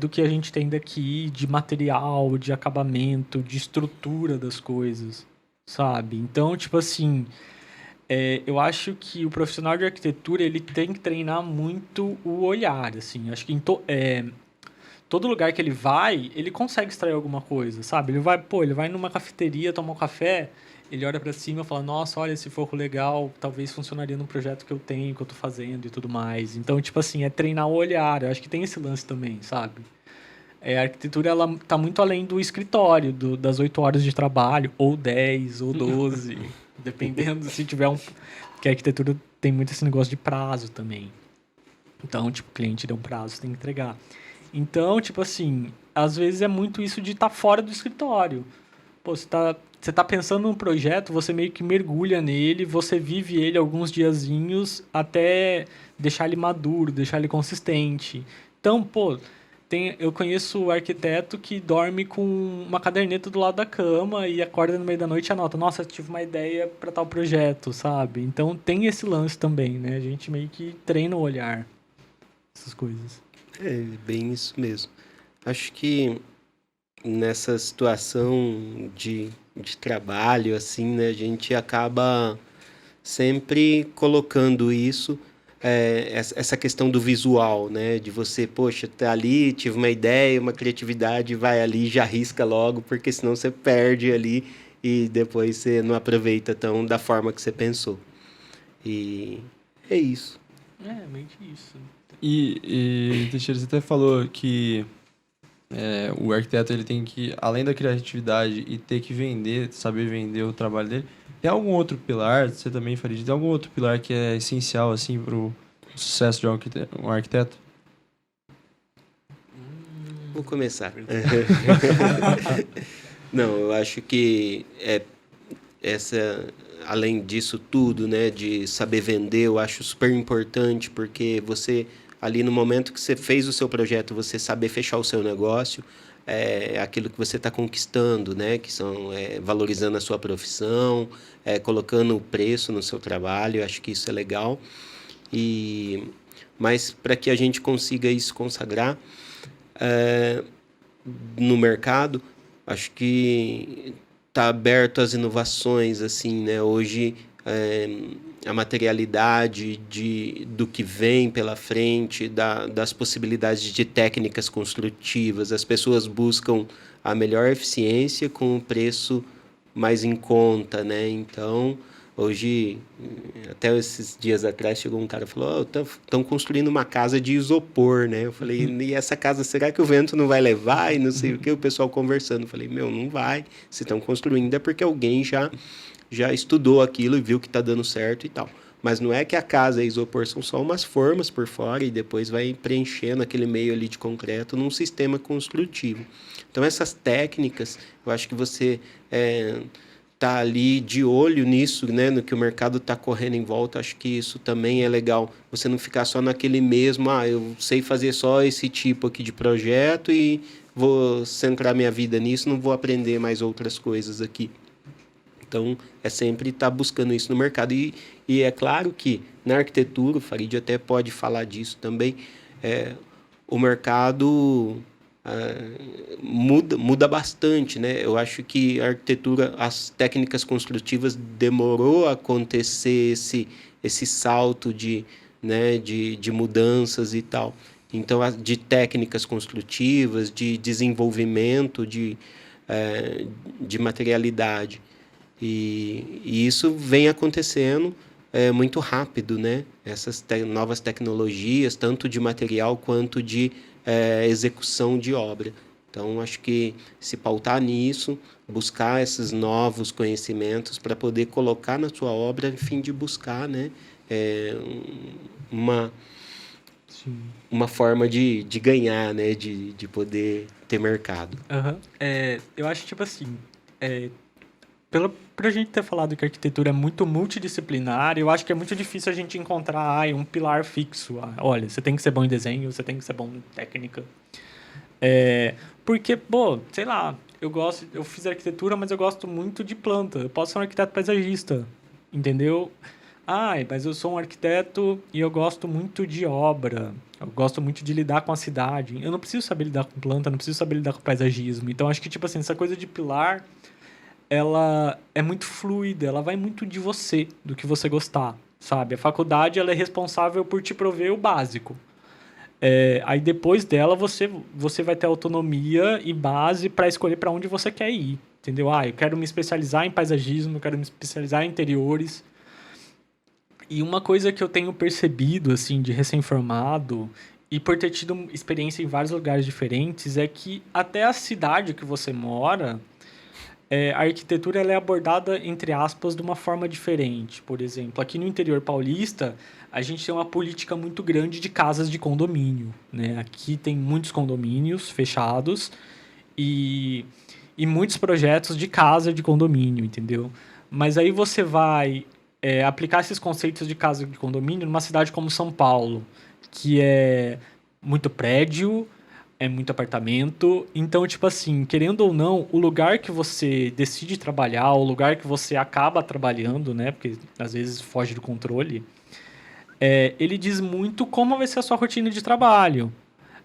C: do que a gente tem daqui, de material, de acabamento, de estrutura das coisas, sabe? Então, tipo assim, eu acho que o profissional de arquitetura, ele tem que treinar muito o olhar, assim. Acho que todo lugar que ele vai, ele consegue extrair alguma coisa, sabe? Ele vai numa cafeteria tomar um café, ele olha pra cima e fala, nossa, olha esse forro legal, talvez funcionaria num projeto que eu tenho, que eu tô fazendo e tudo mais. Então, tipo assim, é treinar o olhar. Eu acho que tem esse lance também, sabe? A arquitetura, ela tá muito além do escritório, das 8 horas de trabalho, ou 10, ou 12, dependendo se tiver Porque a arquitetura tem muito esse negócio de prazo também. Então, tipo, o cliente deu um prazo, você tem que entregar. Então, tipo assim, às vezes é muito isso de estar fora do escritório. Pô, você tá pensando num projeto, você meio que mergulha nele, você vive ele alguns diazinhos até deixar ele maduro, deixar ele consistente. Então, pô, eu conheço arquiteto que dorme com uma caderneta do lado da cama e acorda no meio da noite e anota, nossa, tive uma ideia para tal projeto, sabe? Então tem esse lance também, né? A gente meio que treina o olhar, essas coisas.
B: É bem isso mesmo. Acho que nessa situação de trabalho, assim, né, a gente acaba sempre colocando isso, essa questão do visual, né, de você, poxa, tá ali, tive uma ideia, uma criatividade, vai ali e já risca logo, porque senão você perde ali e depois você não aproveita tão da forma que você pensou. E é isso.
C: É, meio que isso.
A: E Teixeira, você até falou que o arquiteto ele tem que, além da criatividade e ter que vender, saber vender o trabalho dele, tem algum outro pilar, você também, Farid, tem algum outro pilar que é essencial assim, para o sucesso de um arquiteto?
B: Vou começar. Não, eu acho que além disso tudo, né, de saber vender, eu acho super importante, porque você, ali no momento que você fez o seu projeto, você saber fechar o seu negócio, aquilo que você está conquistando, né, que são valorizando a sua profissão, colocando o preço no seu trabalho, eu acho que isso é legal. Mas para que a gente consiga isso consagrar no mercado, acho que está aberto às inovações, assim, né? Hoje a materialidade do que vem pela frente, das possibilidades de técnicas construtivas, as pessoas buscam a melhor eficiência com o preço mais em conta, né? Então, hoje, até esses dias atrás, chegou um cara e falou: estão construindo uma casa de isopor, né? Eu falei: e essa casa, será que o vento não vai levar? E não sei o que, o pessoal conversando. Eu falei: não vai. Se estão construindo é porque alguém já estudou aquilo e viu que está dando certo e tal. Mas não é que a casa é isopor, são só umas formas por fora e depois vai preenchendo aquele meio ali de concreto num sistema construtivo. Então, essas técnicas, eu acho que você tá ali de olho nisso, né, no que o mercado está correndo em volta, acho que isso também é legal. Você não ficar só naquele mesmo, eu sei fazer só esse tipo aqui de projeto e vou centrar minha vida nisso, não vou aprender mais outras coisas aqui. Então, é sempre estar buscando isso no mercado. E é claro que na arquitetura, o Farid até pode falar disso também, o mercado muda bastante, né? Eu acho que a arquitetura, as técnicas construtivas demorou a acontecer esse salto de mudanças e tal. Então, de técnicas construtivas, de desenvolvimento de materialidade. E isso vem acontecendo muito rápido, né? Essas novas tecnologias, tanto de material quanto de execução de obra. Então, acho que se pautar nisso, buscar esses novos conhecimentos para poder colocar na sua obra, a fim de buscar, né, uma forma de ganhar, né, de poder ter mercado.
C: Uhum. Eu acho, tipo assim, pra gente ter falado que a arquitetura é muito multidisciplinar, eu acho que é muito difícil a gente encontrar um pilar fixo. Olha, você tem que ser bom em desenho, você tem que ser bom em técnica. Porque, sei lá, eu fiz arquitetura, mas eu gosto muito de planta. Eu posso ser um arquiteto paisagista, entendeu? Mas eu sou um arquiteto e eu gosto muito de obra. Eu gosto muito de lidar com a cidade. Eu não preciso saber lidar com planta, não preciso saber lidar com paisagismo. Então, acho que, tipo assim, essa coisa de pilar, ela é muito fluida, ela vai muito de você, do que você gostar, sabe? A faculdade, ela é responsável por te prover o básico. Aí depois dela, você vai ter autonomia e base para escolher para onde você quer ir, entendeu? Eu quero me especializar em paisagismo, eu quero me especializar em interiores. E uma coisa que eu tenho percebido, assim, de recém-formado, e por ter tido experiência em vários lugares diferentes, é que até a cidade que você mora, a arquitetura ela é abordada, entre aspas, de uma forma diferente. Por exemplo, aqui no interior paulista, a gente tem uma política muito grande de casas de condomínio, né? Aqui tem muitos condomínios fechados e muitos projetos de casa de condomínio, entendeu? Mas aí você vai aplicar esses conceitos de casa de condomínio numa cidade como São Paulo, que é muito prédio, é muito apartamento. Então, tipo assim, querendo ou não, o lugar que você decide trabalhar, o lugar que você acaba trabalhando, né? Porque às vezes foge do controle, ele diz muito como vai ser a sua rotina de trabalho.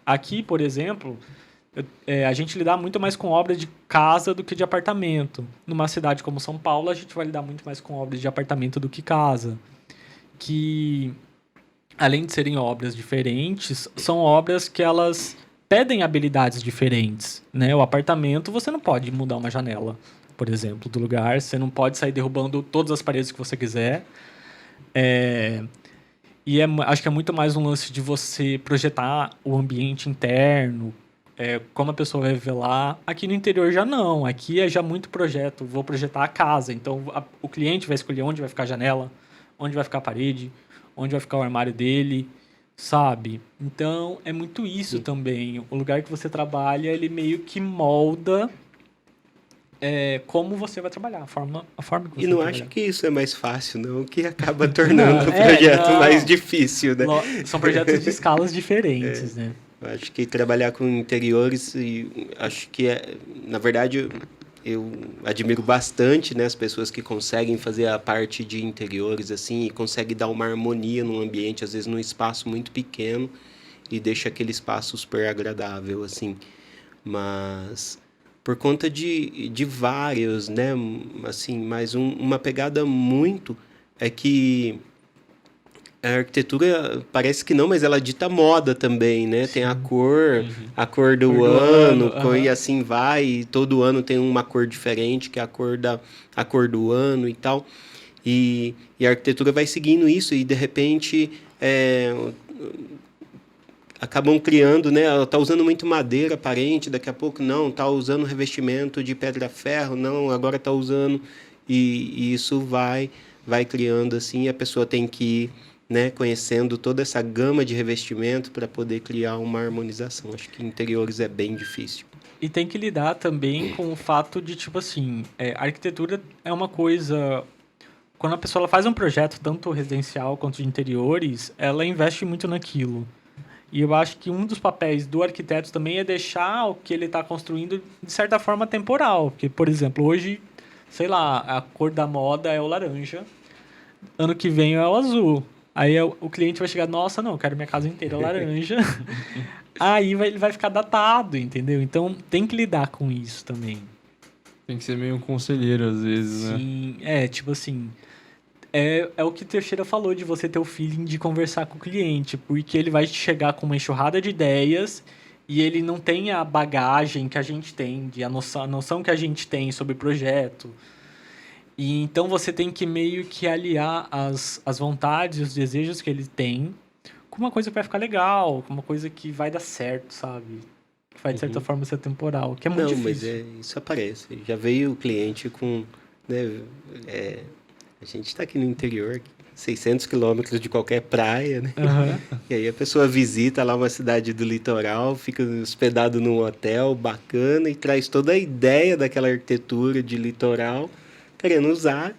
C: Aqui, por exemplo, a gente lida muito mais com obras de casa do que de apartamento. Numa cidade como São Paulo, a gente vai lidar muito mais com obras de apartamento do que casa. Que, além de serem obras diferentes, são obras que elas pedem habilidades diferentes, né? O apartamento, você não pode mudar uma janela, por exemplo, do lugar. Você não pode sair derrubando todas as paredes que você quiser. E acho que é muito mais um lance de você projetar o ambiente interno, como a pessoa vai viver lá. Aqui no interior já não. Aqui é já muito projeto. Vou projetar a casa. Então, o cliente vai escolher onde vai ficar a janela, onde vai ficar a parede, onde vai ficar o armário dele, sabe? Então, é muito isso também. O lugar que você trabalha, ele meio que molda como você vai trabalhar, a forma que você
B: E não
C: vai
B: acho
C: trabalhar.
B: que isso é mais fácil, não, que acaba tornando o
C: Não,
B: projeto
C: não.
B: mais difícil, né?
C: São projetos de escalas diferentes, né?
B: Eu acho que trabalhar com interiores, e acho que, na verdade, eu admiro bastante, né, as pessoas que conseguem fazer a parte de interiores assim e conseguem dar uma harmonia num ambiente, às vezes num espaço muito pequeno e deixa aquele espaço super agradável, assim. Mas por conta de vários, né, assim, mas uma pegada muito é que a arquitetura parece que não, mas ela dita moda também, né? Tem a cor do
C: Cor do
B: ano,
C: ano,
B: e
C: aham.
B: assim vai, e todo ano tem uma cor diferente, que é a cor do ano e tal. E a arquitetura vai seguindo isso, e de repente acabam criando, né? Ela tá usando muito madeira aparente, daqui a pouco não, tá usando revestimento de pedra-ferro, não, agora tá usando, e isso vai criando assim, a pessoa tem que ir, né, conhecendo toda essa gama de revestimento para poder criar uma harmonização. Acho que interiores é bem difícil.
C: E tem que lidar também com o fato de, tipo assim, a arquitetura é uma coisa. Quando a pessoa ela faz um projeto, tanto residencial quanto de interiores, ela investe muito naquilo. E eu acho que um dos papéis do arquiteto também é deixar o que ele está construindo, de certa forma, temporal. Porque, por exemplo, hoje, sei lá, a cor da moda é o laranja, ano que vem é o azul. Aí o cliente vai chegar, nossa, não, eu quero minha casa inteira laranja. Aí ele vai ficar datado, entendeu? Então tem que lidar com isso também.
A: Tem que ser meio um conselheiro às vezes, né?
C: Sim, tipo assim. É o que o Teixeira falou de você ter o feeling de conversar com o cliente, porque ele vai chegar com uma enxurrada de ideias e ele não tem a bagagem que a gente tem, a noção que a gente tem sobre projeto. E então você tem que meio que aliar as vontades e os desejos que ele tem com uma coisa que vai ficar legal, com uma coisa que vai dar certo, sabe? Que vai, de certa forma, ser temporal, que é muito
B: Não, mas
C: difícil.
B: isso aparece. Já veio o cliente com, né, a gente está aqui no interior, 600 quilômetros de qualquer praia, né?
C: Aham.
B: E aí a pessoa visita lá uma cidade do litoral, fica hospedado num hotel bacana e traz toda a ideia daquela arquitetura de litoral, querendo usar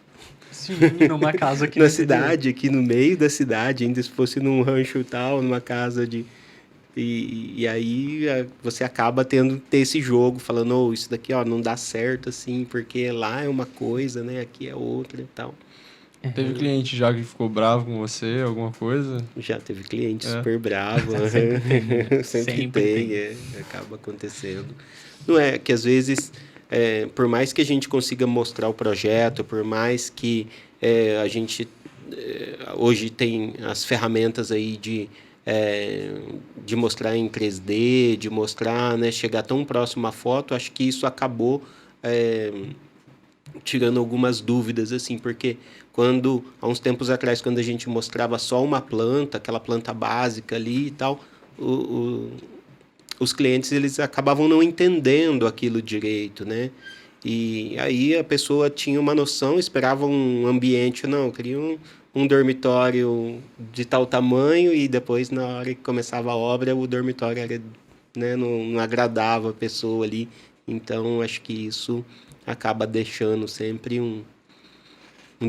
C: Sim, numa casa aqui no
B: na
C: interior.
B: cidade, aqui no meio da cidade, ainda se fosse num rancho tal, numa casa de... E aí você acaba tendo ter esse jogo, falando, oh, isso daqui ó, não dá certo assim, porque lá é uma coisa, né? Aqui é outra e tal.
A: Teve cliente já que ficou bravo com você, alguma coisa?
B: Já teve cliente
A: É.
B: super bravo.
C: Sempre tem, né?
B: Sempre
C: Sempre
B: tem,
C: tem.
B: acaba acontecendo. Não é que às vezes, por mais que a gente consiga mostrar o projeto, por mais que a gente hoje tem as ferramentas aí de mostrar em 3D, de mostrar, né, chegar tão próximo à foto, acho que isso acabou tirando algumas dúvidas, assim, porque há uns tempos atrás, quando a gente mostrava só uma planta, aquela planta básica ali e tal, os clientes eles acabavam não entendendo aquilo direito, né? E aí a pessoa tinha uma noção, esperava um ambiente, não, eu queria um dormitório de tal tamanho e depois, na hora que começava a obra, o dormitório era, né, não agradava a pessoa ali. Então, acho que isso acaba deixando sempre um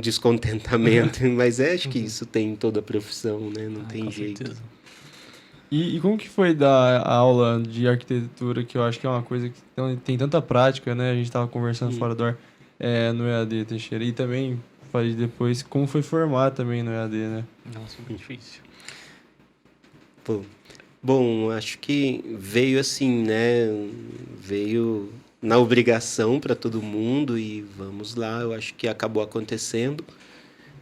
B: descontentamento. Mas acho que isso tem em toda a profissão, né? Não tem
C: Com
B: jeito.
C: certeza.
A: E como que foi dar a aula de arquitetura, que eu acho que é uma coisa que tem tanta prática, né? A gente tava conversando fora do ar, no EAD, Teixeira. E também, falei depois, como foi formar também no EAD, né?
C: Nossa, muito difícil.
B: Pô, bom, acho que veio assim, né? Veio na obrigação para todo mundo e vamos lá, eu acho que acabou acontecendo.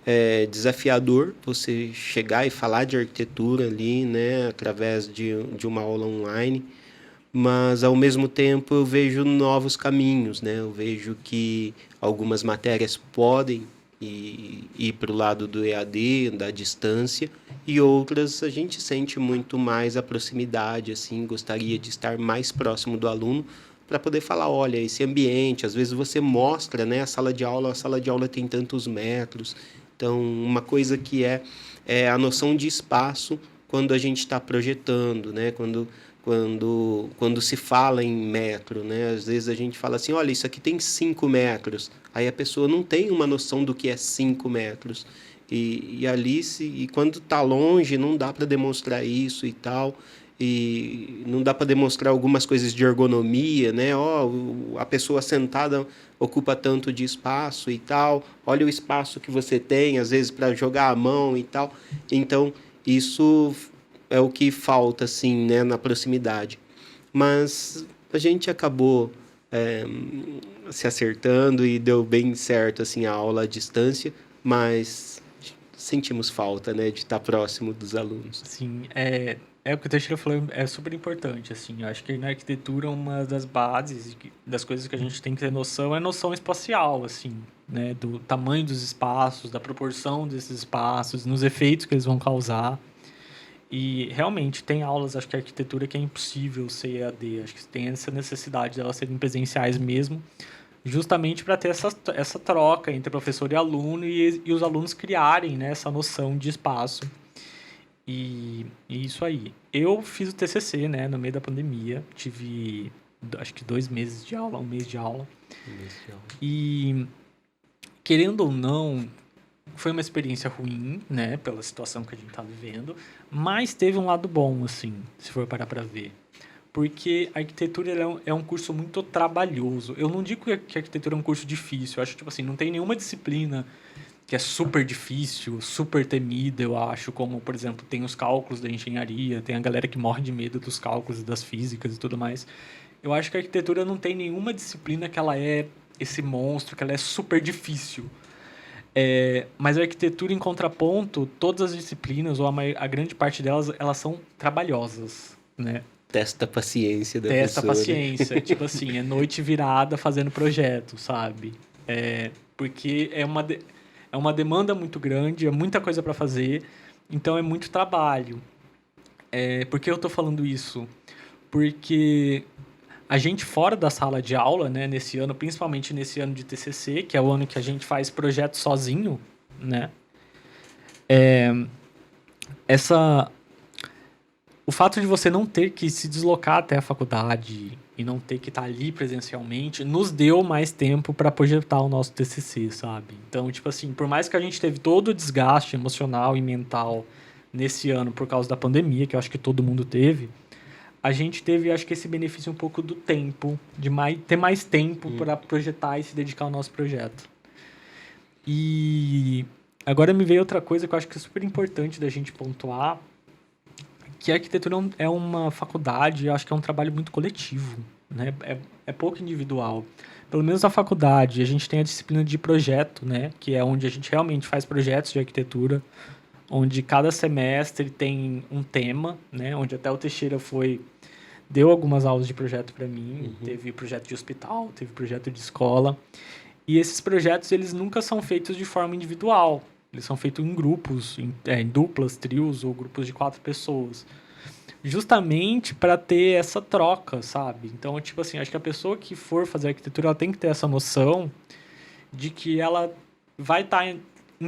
B: É desafiador você chegar e falar de arquitetura ali, né, através de uma aula online, mas ao mesmo tempo eu vejo novos caminhos, né? Eu vejo que algumas matérias podem e ir para o lado do EAD, da distância, e outras a gente sente muito mais a proximidade, assim, gostaria de estar mais próximo do aluno para poder falar, olha, esse ambiente, às vezes você mostra, né, a sala de aula tem tantos metros, então uma coisa que é a noção de espaço quando a gente está projetando, né, quando se fala em metro, né? Às vezes a gente fala assim, olha, isso aqui tem 5 metros. Aí a pessoa não tem uma noção do que é 5 metros. E ali, quando está longe, não dá para demonstrar isso e tal. E não dá para demonstrar algumas coisas de ergonomia, né? A pessoa sentada ocupa tanto de espaço e tal. Olha o espaço que você tem, às vezes, para jogar a mão e tal. Então, isso é o que falta, assim, né, na proximidade. Mas a gente acabou se acertando e deu bem certo, assim, a aula à distância, mas sentimos falta, né, de estar próximo dos alunos.
C: Sim, o que o Teixeira falou, é super importante, assim, eu acho que na arquitetura uma das bases, das coisas que a gente tem que ter noção é a noção espacial, assim, né, do tamanho dos espaços, da proporção desses espaços, nos efeitos que eles vão causar. E realmente tem aulas, acho que a arquitetura que é impossível ser EAD, acho que tem essa necessidade de elas serem presenciais mesmo, justamente para ter essa troca entre professor e aluno e os alunos criarem, né, essa noção de espaço. E isso aí. Eu fiz o TCC, né, no meio da pandemia, tive acho que 2 meses de aula, 1 mês de aula. E querendo ou não, foi uma experiência ruim, né, pela situação que a gente tá vivendo, mas teve um lado bom, assim, se for parar para ver. Porque a arquitetura é um curso muito trabalhoso. Eu não digo que a arquitetura é um curso difícil, eu acho que, tipo assim, não tem nenhuma disciplina que é super difícil, super temida, eu acho, como, por exemplo, tem os cálculos da engenharia, tem a galera que morre de medo dos cálculos e das físicas e tudo mais. Eu acho que a arquitetura não tem nenhuma disciplina que ela é esse monstro, que ela é super difícil. Mas a arquitetura, em contraponto, todas as disciplinas, ou a grande parte delas, elas são trabalhosas, né?
B: Testa a paciência da
C: Testa a
B: pessoa.
C: paciência. Tipo assim, é noite virada fazendo projeto, sabe? Porque é uma demanda muito grande, é muita coisa para fazer, então é muito trabalho. Por que eu tô falando isso? Porque a gente fora da sala de aula, né, nesse ano, principalmente nesse ano de TCC, que é o ano que a gente faz projeto sozinho, né? O fato de você não ter que se deslocar até a faculdade e não ter que estar ali presencialmente nos deu mais tempo para projetar o nosso TCC, sabe? Então, tipo assim, por mais que a gente teve todo o desgaste emocional e mental nesse ano por causa da pandemia, que eu acho que todo mundo teve, a gente teve, acho que, esse benefício um pouco do tempo, de ter mais tempo para projetar e se dedicar ao nosso projeto. E agora me veio outra coisa que eu acho que é super importante da gente pontuar, que a arquitetura é uma faculdade, eu acho que é um trabalho muito coletivo, né? É pouco individual. Pelo menos na faculdade, a gente tem a disciplina de projeto, né? Que é onde a gente realmente faz projetos de arquitetura, onde cada semestre tem um tema, né? Onde até o Teixeira deu algumas aulas de projeto para mim, teve projeto de hospital, teve projeto de escola, e esses projetos, eles nunca são feitos de forma individual, eles são feitos em grupos, em duplas, trios ou grupos de 4 pessoas, justamente para ter essa troca, sabe? Então, tipo assim, acho que a pessoa que for fazer arquitetura, ela tem que ter essa noção de que ela vai estar em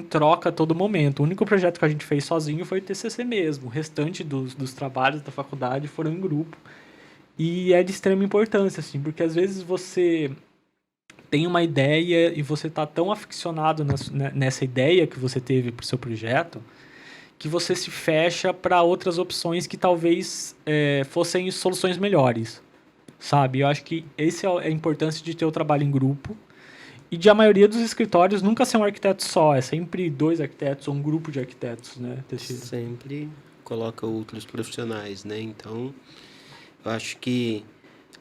C: troca a todo momento. O único projeto que a gente fez sozinho foi o TCC mesmo, o restante dos trabalhos da faculdade foram em grupo. E é de extrema importância, assim, porque às vezes você tem uma ideia e você está tão aficionado nessa ideia que você teve para o seu projeto que você se fecha para outras opções que talvez fossem soluções melhores, sabe? Eu acho que essa é a importância de ter o trabalho em grupo e de a maioria dos escritórios nunca ser um arquiteto só, é sempre 2 arquitetos ou um grupo de arquitetos, né, Teixeira?
B: Sempre coloca outros profissionais, né? Então, eu acho que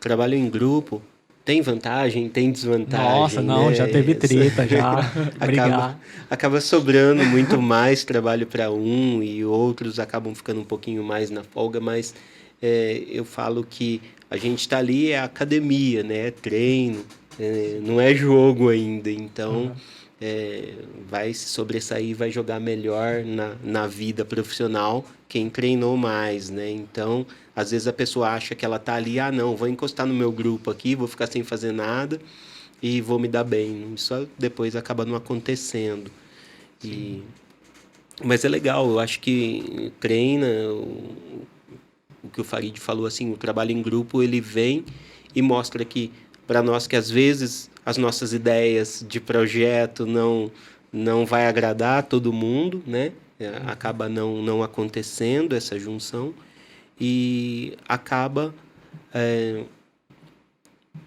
B: trabalho em grupo tem vantagem, tem desvantagem.
C: Nossa, não,
B: né?
C: já teve treta, já. Brigar.
B: Acaba sobrando muito mais trabalho para um e outros acabam ficando um pouquinho mais na folga, mas eu falo que a gente está ali, é academia, né? É treino, não é jogo ainda. Então, vai se sobressair, vai jogar melhor na vida profissional quem treinou mais, né? Então, às vezes a pessoa acha que ela tá ali, não, vou encostar no meu grupo aqui, vou ficar sem fazer nada e vou me dar bem. Isso depois acaba não acontecendo. Mas é legal, eu acho que treina, o que o Farid falou, assim, o trabalho em grupo, ele vem e mostra que, para nós que às vezes as nossas ideias de projeto não vai agradar todo mundo, né? Acaba não acontecendo essa junção e acaba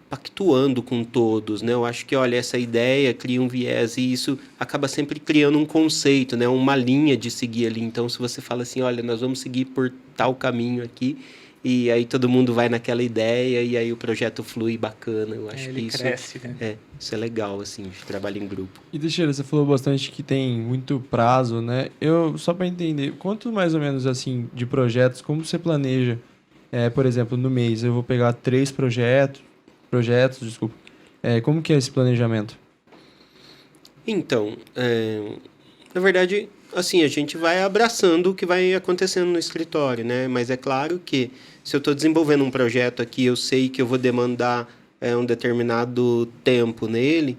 B: pactuando com todos, né? Eu acho que, olha, essa ideia cria um viés e isso acaba sempre criando um conceito, né? Uma linha de seguir ali. Então, se você fala assim, olha, nós vamos seguir por tal caminho aqui, e aí todo mundo vai naquela ideia e aí o projeto flui bacana. Eu acho que isso
C: cresce, né?
B: Isso é legal, assim, de trabalho em grupo.
A: E Teixeira, você falou bastante que tem muito prazo, né? Só para entender, quanto mais ou menos assim de projetos, como você planeja? Por exemplo, no mês eu vou pegar 3 projetos, desculpa. Como que é esse planejamento?
B: Então, na verdade, assim, a gente vai abraçando o que vai acontecendo no escritório, né? Mas é claro que se eu estou desenvolvendo um projeto aqui, eu sei que eu vou demandar um determinado tempo nele,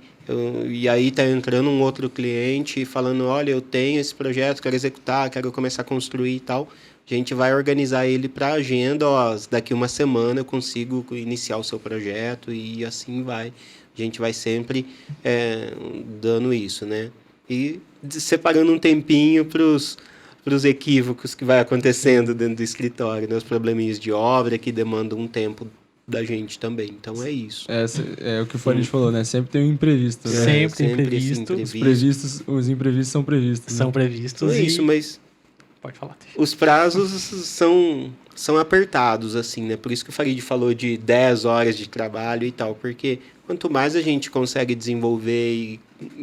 B: e aí está entrando um outro cliente falando, olha, eu tenho esse projeto, quero executar, quero começar a construir e tal. A gente vai organizar ele para a agenda, daqui uma semana eu consigo iniciar o seu projeto e assim vai. A gente vai sempre dando isso, né? E separando um tempinho para os equívocos que vai acontecendo dentro do escritório, né? Os probleminhas de obra que demandam um tempo da gente também. Então é isso.
A: É o que o Farid falou, né? Sempre tem um imprevisto, né?
C: Sempre tem imprevisto.
A: Os imprevistos são previstos.
C: São
A: né?
C: previstos.
B: Então é isso, mas
C: pode falar.
B: os prazos são apertados, assim, né? Por isso que o Farid falou de 10 horas de trabalho e tal, porque quanto mais a gente consegue desenvolver e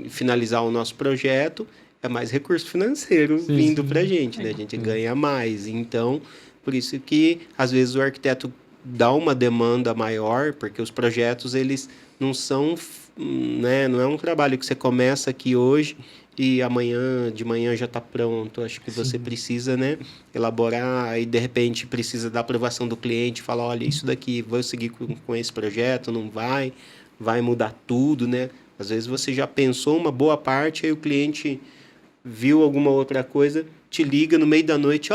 B: finalizar o nosso projeto, é mais recurso financeiro vindo para a gente, né? A gente ganha mais. Então, por isso que, às vezes, o arquiteto dá uma demanda maior, porque os projetos, eles não são, né? Não é um trabalho que você começa aqui hoje e amanhã, de manhã já está pronto. Acho que você precisa, né, elaborar e, de repente, precisa da aprovação do cliente, falar, olha, isso daqui, vou seguir com esse projeto, não vai mudar tudo, né? Às vezes você já pensou uma boa parte, aí o cliente viu alguma outra coisa, te liga no meio da noite,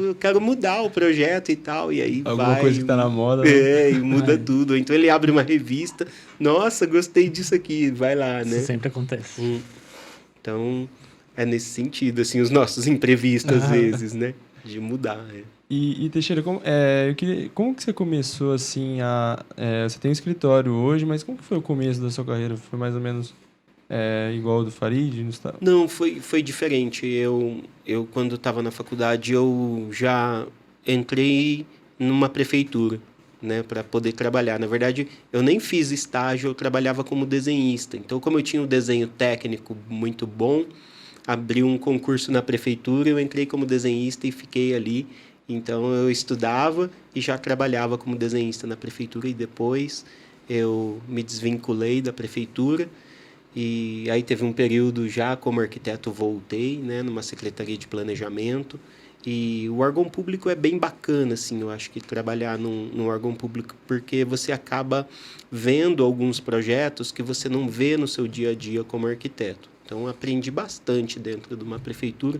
B: eu quero mudar o projeto e tal, e aí
A: alguma coisa que tá na moda. Né?
B: E muda tudo. Então ele abre uma revista, nossa, gostei disso aqui, vai lá, né?
C: Isso sempre acontece.
B: Então, é nesse sentido, assim, os nossos imprevistos, às vezes, né? De mudar,
A: E Teixeira, como que você começou, assim, você tem um escritório hoje, mas como que foi o começo da sua carreira? Foi mais ou menos igual ao do Farid?
B: Não, foi diferente. Eu quando estava na faculdade, eu já entrei numa prefeitura, né, para poder trabalhar. Na verdade, eu nem fiz estágio, eu trabalhava como desenhista. Então, como eu tinha um desenho técnico muito bom, abri um concurso na prefeitura, eu entrei como desenhista e fiquei ali. Então, eu estudava e já trabalhava como desenhista na prefeitura e depois eu me desvinculei da prefeitura. E aí teve um período já como arquiteto, voltei, né, numa secretaria de planejamento. E o órgão público é bem bacana, assim, eu acho que trabalhar num órgão público, porque você acaba vendo alguns projetos que você não vê no seu dia a dia como arquiteto. Então, aprendi bastante dentro de uma prefeitura,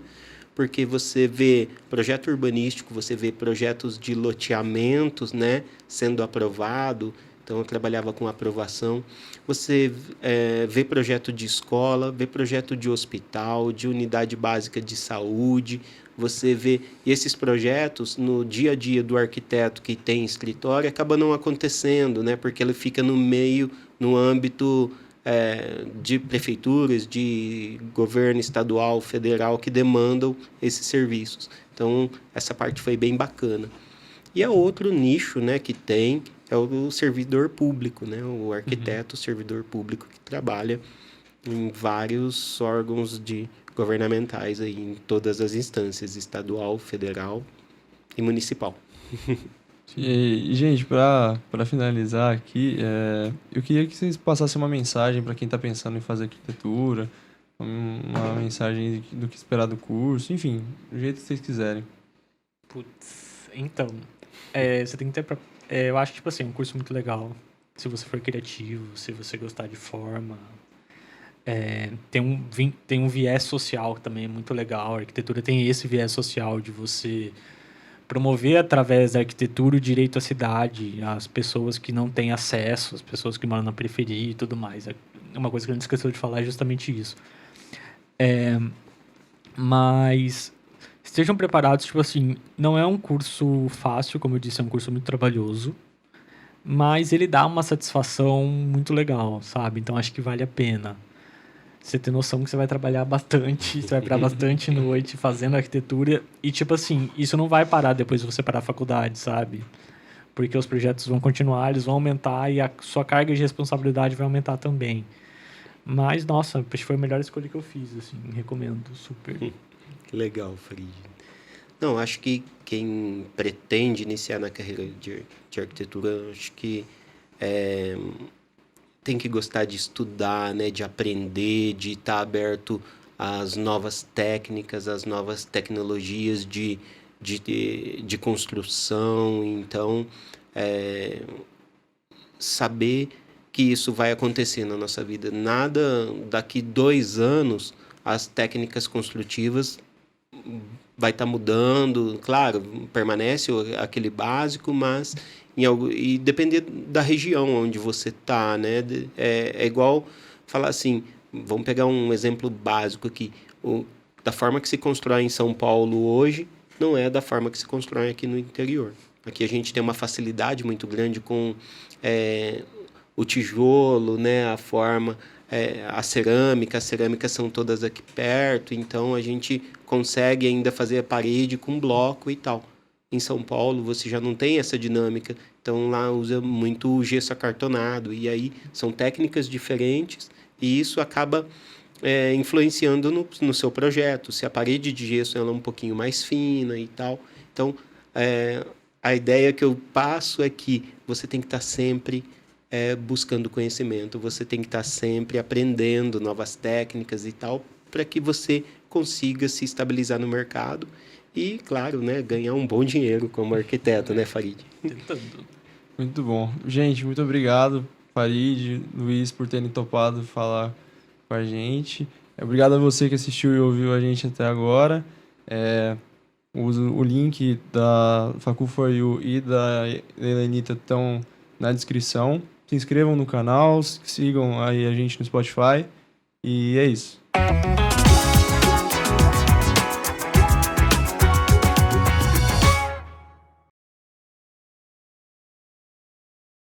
B: porque você vê projeto urbanístico, você vê projetos de loteamentos, né, sendo aprovado. Então, eu trabalhava com aprovação. Você vê projeto de escola, vê projeto de hospital, de unidade básica de saúde. Você vê... E esses projetos, no dia a dia do arquiteto que tem escritório, acaba não acontecendo, né? Porque ele fica no meio, no âmbito de prefeituras, de governo estadual, federal, que demandam esses serviços. Então, essa parte foi bem bacana. E é outro nicho, né, que tem... é o servidor público, né? O arquiteto, servidor público que trabalha em vários órgãos governamentais aí, em todas as instâncias, estadual, federal e municipal.
A: Gente, para finalizar aqui, eu queria que vocês passassem uma mensagem para quem está pensando em fazer arquitetura, uma mensagem do que esperar do curso, enfim, do jeito que vocês quiserem.
C: Putz, então, você tem que ter... eu acho, tipo assim, um curso muito legal. Se você for criativo, se você gostar de forma. Tem um viés social que também é muito legal. A arquitetura tem esse viés social de você promover através da arquitetura o direito à cidade, às pessoas que não têm acesso, às pessoas que moram na periferia e tudo mais. Uma coisa que a gente esqueceu de falar é justamente isso. Mas estejam preparados, tipo assim, não é um curso fácil, como eu disse, é um curso muito trabalhoso, mas ele dá uma satisfação muito legal, sabe? Então acho que vale a pena. Você ter noção que você vai trabalhar bastante, você vai virar bastante noite fazendo arquitetura. E, tipo assim, isso não vai parar depois de você parar a faculdade, sabe? Porque os projetos vão continuar, eles vão aumentar e a sua carga de responsabilidade vai aumentar também. Mas, nossa, acho que foi a melhor escolha que eu fiz, assim, recomendo super.
B: Que legal, Farid. Não, acho que quem pretende iniciar na carreira de arquitetura, acho que tem que gostar de estudar, né, de aprender, de estar aberto às novas técnicas, às novas tecnologias de construção. Então, saber que isso vai acontecer na nossa vida. Nada, daqui 2 anos, as técnicas construtivas vai estar mudando, claro, permanece aquele básico, mas e depender da região onde você está, né? É igual falar assim, vamos pegar um exemplo básico aqui, da forma que se constrói em São Paulo hoje, não é da forma que se constrói aqui no interior. Aqui a gente tem uma facilidade muito grande com o tijolo, né? A forma... as cerâmicas são todas aqui perto, então a gente consegue ainda fazer a parede com bloco e tal. Em São Paulo você já não tem essa dinâmica, então lá usa muito gesso acartonado, e aí são técnicas diferentes, e isso acaba influenciando no seu projeto. Se a parede de gesso ela é um pouquinho mais fina e tal, então a ideia que eu passo é que você tem que estar sempre buscando conhecimento, você tem que estar sempre aprendendo novas técnicas e tal, para que você consiga se estabilizar no mercado e, claro, né, ganhar um bom dinheiro como arquiteto, né, Farid?
C: Tentando.
A: Muito bom. Gente, muito obrigado, Farid, Luiz, por terem topado falar com a gente. Obrigado a você que assistiu e ouviu a gente até agora. O link da Facu4U e da Helenita estão na descrição. Se inscrevam no canal, sigam aí a gente no Spotify. E é isso.